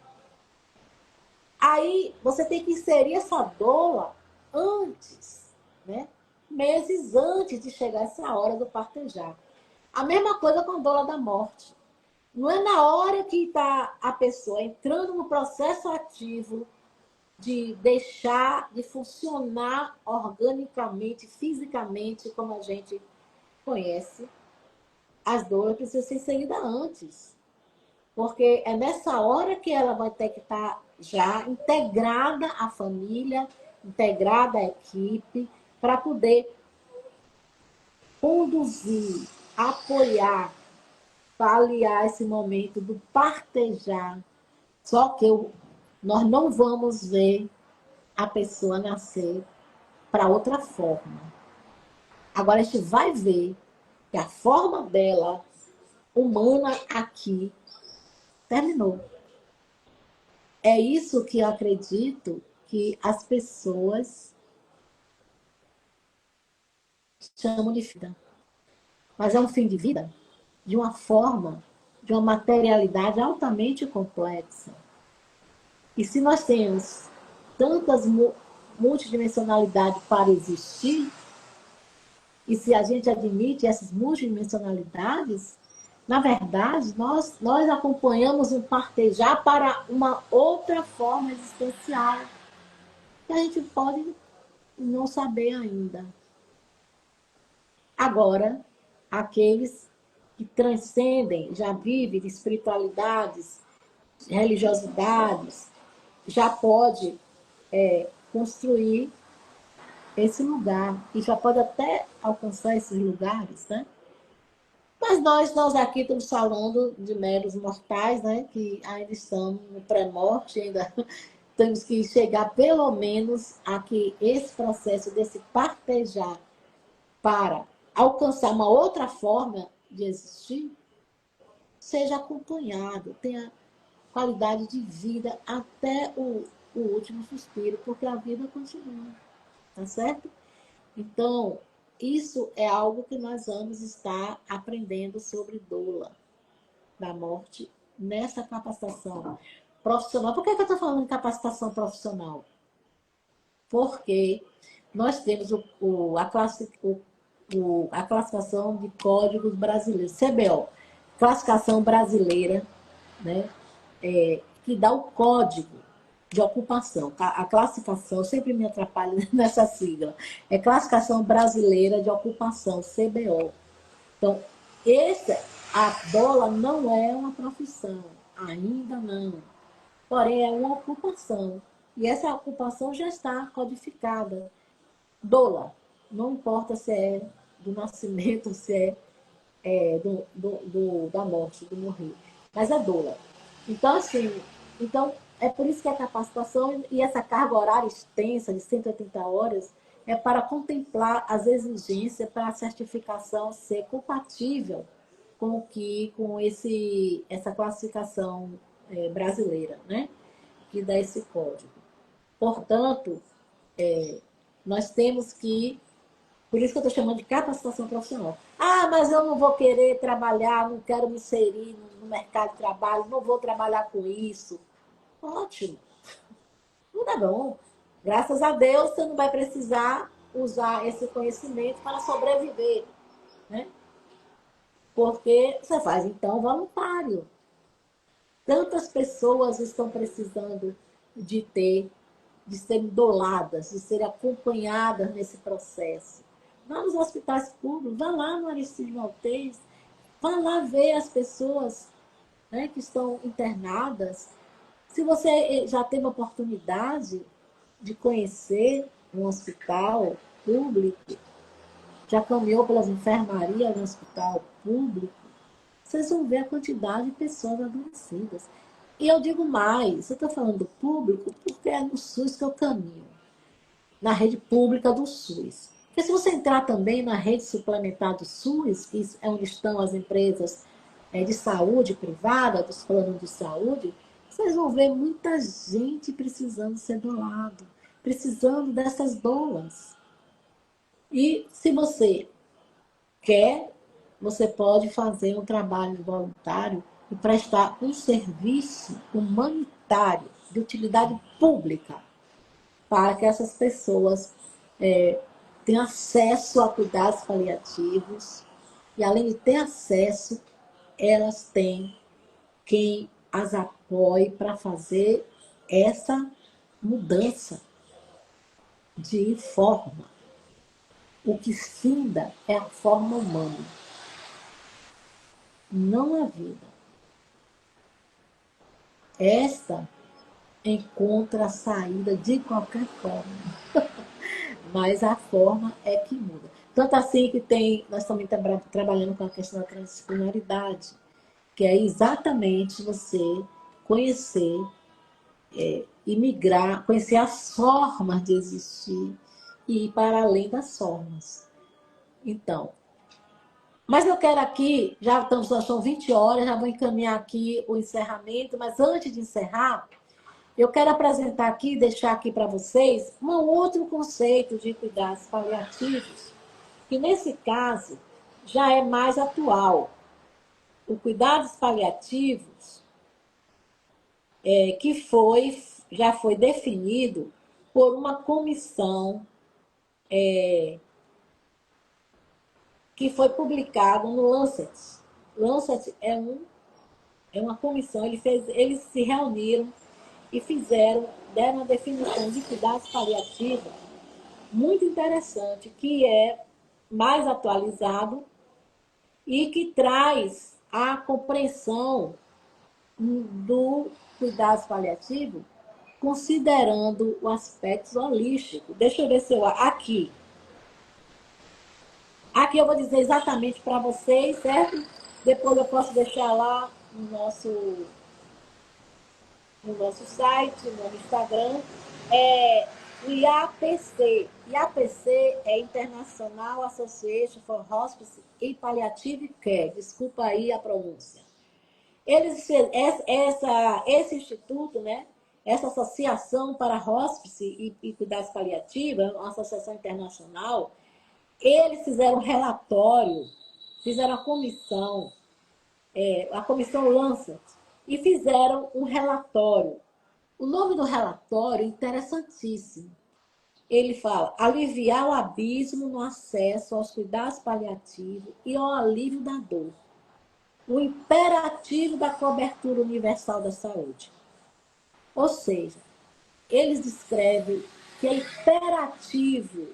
aí você tem que inserir essa doula antes, né? Meses antes de chegar essa hora do partejar. A mesma coisa com a doula da morte. Não é na hora que está a pessoa entrando no processo ativo de deixar de funcionar organicamente, fisicamente, como a gente conhece, as doulas precisam ser inseridas antes. Porque é nessa hora que ela vai ter que estar já integrada à família, integrada à equipe, para poder conduzir, apoiar, paliar esse momento do partejar. Só que nós não vamos ver a pessoa nascer para outra forma. Agora a gente vai ver que a forma dela, humana aqui, terminou. É isso que eu acredito que as pessoas chamam de vida. Mas é um fim de vida de uma forma, de uma materialidade altamente complexa. E se nós temos tantas multidimensionalidades para existir, e se a gente admite essas multidimensionalidades, na verdade, nós acompanhamos um partejar para uma outra forma existencial, que a gente pode não saber ainda. Agora, aqueles que transcendem, já vivem de espiritualidades, religiosidades, já pode construir esse lugar, e já pode até alcançar esses lugares, né? Mas nós aqui estamos falando de meros mortais, né? Que ainda estamos no pré-morte, ainda temos que chegar pelo menos a que esse processo desse partejar para alcançar uma outra forma de existir seja acompanhado, tenha qualidade de vida até o último suspiro, porque a vida continua, tá certo? Então, isso é algo que nós vamos estar aprendendo sobre doula da morte nessa capacitação profissional. Por que eu estou falando de capacitação profissional? Porque nós temos a classificação de códigos brasileiros, CBO, classificação brasileira, né, que dá o código de ocupação. A classificação, eu sempre me atrapalho nessa sigla, é Classificação Brasileira de Ocupação, CBO. Então, a dólar não é uma profissão, ainda não. Porém, é uma ocupação. E essa ocupação já está codificada. Dólar, não importa se é do nascimento, se da morte, do morrer. Mas é dólar. Então, assim, é por isso que a capacitação e essa carga horária extensa de 180 horas é para contemplar as exigências para a certificação ser compatível com essa classificação brasileira, né? Que dá esse código. Portanto, nós temos que por isso que eu estou chamando de capacitação profissional. Ah, mas eu não vou querer trabalhar, não quero me inserir no mercado de trabalho, não vou trabalhar com isso. Ótimo. Não tá bom. Graças a Deus, você não vai precisar usar esse conhecimento para sobreviver, né? Porque você faz, então, voluntário. Tantas pessoas estão precisando de serem doladas, de serem acompanhadas nesse processo. Vá nos hospitais públicos, vá lá no Aristide Maltês, vá lá ver as pessoas, né, que estão internadas. Se você já teve a oportunidade de conhecer um hospital público, já caminhou pelas enfermarias no hospital público, vocês vão ver a quantidade de pessoas adoecidas. E eu digo mais, eu estou falando do público porque é no SUS que eu caminho, na rede pública do SUS. Porque se você entrar também na rede suplementar do SUS, que é onde estão as empresas de saúde privada, dos planos de saúde, vocês vão ver muita gente precisando ser doado, precisando dessas doas. E se você quer, você pode fazer um trabalho voluntário e prestar um serviço humanitário de utilidade pública para que essas pessoas tenham acesso a cuidados paliativos e, além de ter acesso, elas têm quem as apoie para fazer essa mudança de forma. O que finda é a forma humana, não a vida. Esta encontra a saída de qualquer forma, mas a forma é que muda. Tanto assim que nós também estamos trabalhando com a questão da transdisciplinaridade, que é exatamente você conhecer e migrar, conhecer as formas de existir e ir para além das formas. Então, mas eu quero aqui, já são 20 horas, já vou encaminhar aqui o encerramento, mas antes de encerrar, eu quero apresentar aqui, deixar aqui para vocês, um outro conceito de cuidados paliativos, que nesse caso já é mais atual. O cuidados paliativos, que já foi definido por uma comissão que foi publicada no Lancet. Lancet é uma comissão, eles se reuniram e deram uma definição de cuidados paliativos muito interessante, que é mais atualizado e que traz a compreensão do cuidados paliativo considerando o aspecto holístico. Deixa eu ver se eu... Aqui eu vou dizer exatamente para vocês, certo? Depois eu posso deixar lá no nosso site, no Instagram, o IAPC. IAPC é International Association for Hospice and Palliative Care. Desculpa aí a pronúncia. Esse instituto, né, essa associação para hospice e cuidados paliativos, uma associação internacional, eles fizeram um relatório, fizeram a comissão Lancet, e fizeram um relatório. O nome do relatório é interessantíssimo. Ele fala, aliviar o abismo no acesso aos cuidados paliativos e ao alívio da dor. O imperativo da cobertura universal da saúde. Ou seja, eles descrevem que é imperativo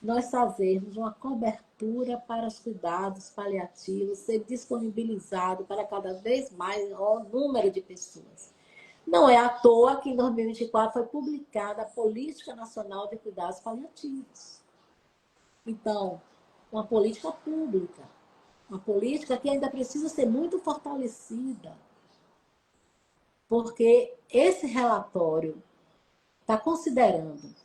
nós fazermos uma cobertura para os cuidados paliativos, ser disponibilizado para cada vez mais o número de pessoas. Não é à toa que em 2024 foi publicada a Política Nacional de Cuidados Paliativos. Então, uma política pública, uma política que ainda precisa ser muito fortalecida, porque esse relatório está considerando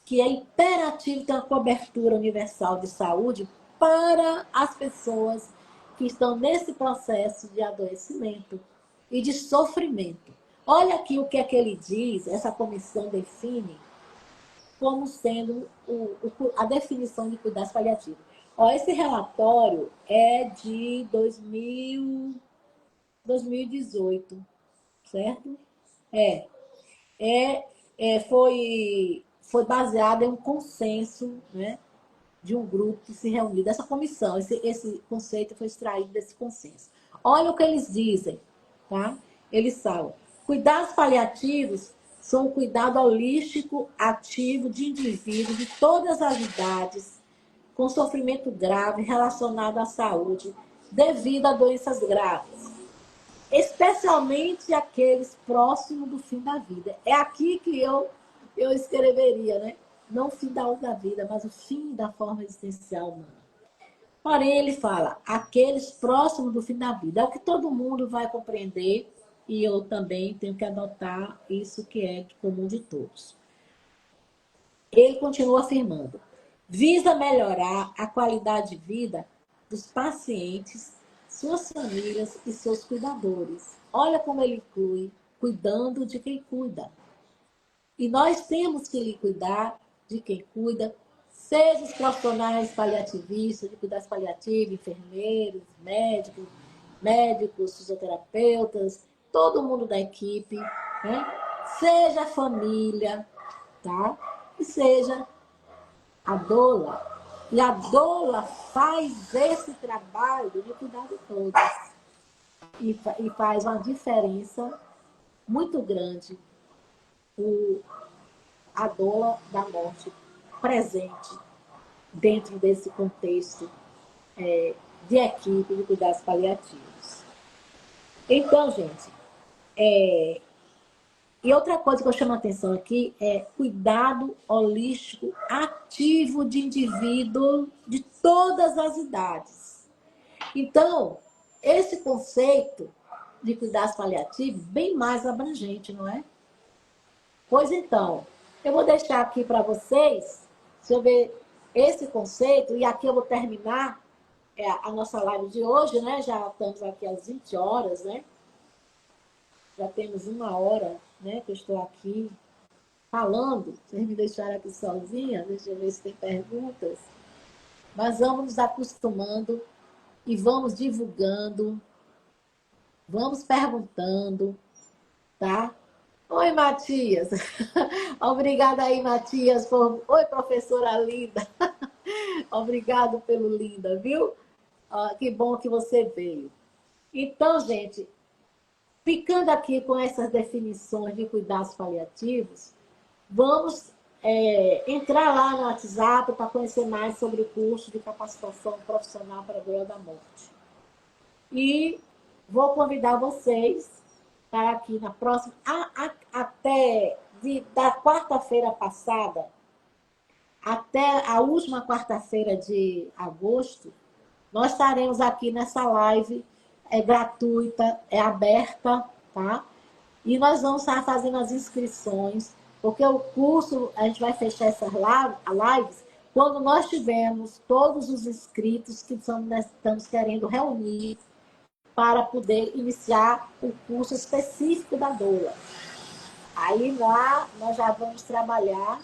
que é imperativo ter uma cobertura universal de saúde para as pessoas que estão nesse processo de adoecimento e de sofrimento. Olha aqui o que é que ele diz, essa comissão define como sendo a definição de cuidados paliativos. Ó, esse relatório é de 2018, certo? É, foi baseado em um consenso, né, de um grupo que se reuniu, dessa comissão. Esse conceito foi extraído desse consenso. Olha o que eles dizem, tá? Eles falam, cuidados paliativos são o cuidado holístico ativo de indivíduos de todas as idades com sofrimento grave relacionado à saúde devido a doenças graves, especialmente aqueles próximos do fim da vida. É aqui que eu escreveria, né? Não o fim da vida, mas o fim da forma existencial humana. Porém, ele fala, aqueles próximos do fim da vida. É o que todo mundo vai compreender e eu também tenho que adotar isso que é comum de todos. Ele continua afirmando, visa melhorar a qualidade de vida dos pacientes, suas famílias e seus cuidadores. Olha como ele inclui, cuidando de quem cuida. E nós temos que lhe cuidar de quem cuida, seja os profissionais paliativistas, de cuidados paliativos, enfermeiros, médicos, fisioterapeutas, todo mundo da equipe, né? Seja a família, tá? E seja a doula. E a doula faz esse trabalho de cuidar de todos. E faz uma diferença muito grande a doula da morte presente dentro desse contexto de equipe de cuidados paliativos. Então, gente, e outra coisa que eu chamo a atenção aqui é cuidado holístico ativo de indivíduo de todas as idades. Então, esse conceito de cuidados paliativos bem mais abrangente, não é? Pois então, eu vou deixar aqui para vocês sobre esse conceito, e aqui eu vou terminar a nossa live de hoje, né? Já estamos aqui às 20 horas, né? Já temos 1 hora, né? Que eu estou aqui falando. Vocês me deixaram aqui sozinha, deixa eu ver se tem perguntas. Mas vamos nos acostumando e vamos divulgando, vamos perguntando, tá? Oi, Matias. Obrigada aí, Matias. Oi, professora linda. Obrigado pelo linda, viu? Que bom que você veio. Então, gente, ficando aqui com essas definições de cuidados paliativos, vamos entrar lá no WhatsApp para conhecer mais sobre o curso de capacitação profissional para a dor da morte. E vou convidar vocês para aqui na próxima, da quarta-feira passada até a última quarta-feira de agosto, nós estaremos aqui nessa live, gratuita, aberta, tá? E nós vamos estar fazendo as inscrições, porque o curso, a gente vai fechar essas lives quando nós tivermos todos os inscritos que estamos querendo reunir para poder iniciar o curso específico da doula. Aí lá nós já vamos trabalhar,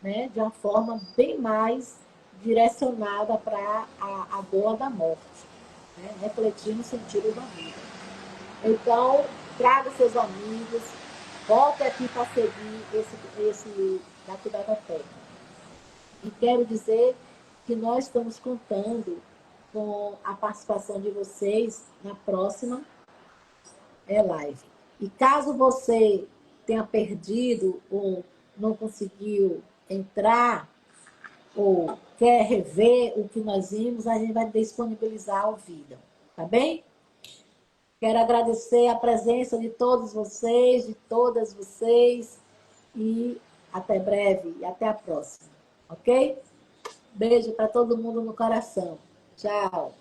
né, de uma forma bem mais direcionada para a doula da morte, né, refletir no sentido da vida. Então, traga seus amigos, volte aqui para seguir da Tibetoteca. E quero dizer que nós estamos contando com a participação de vocês na próxima live. E caso você tenha perdido ou não conseguiu entrar, ou quer rever o que nós vimos, a gente vai disponibilizar o vídeo, tá bem? Quero agradecer a presença de todos vocês, de todas vocês, e até breve, e até a próxima, ok? Beijo para todo mundo no coração. Tchau!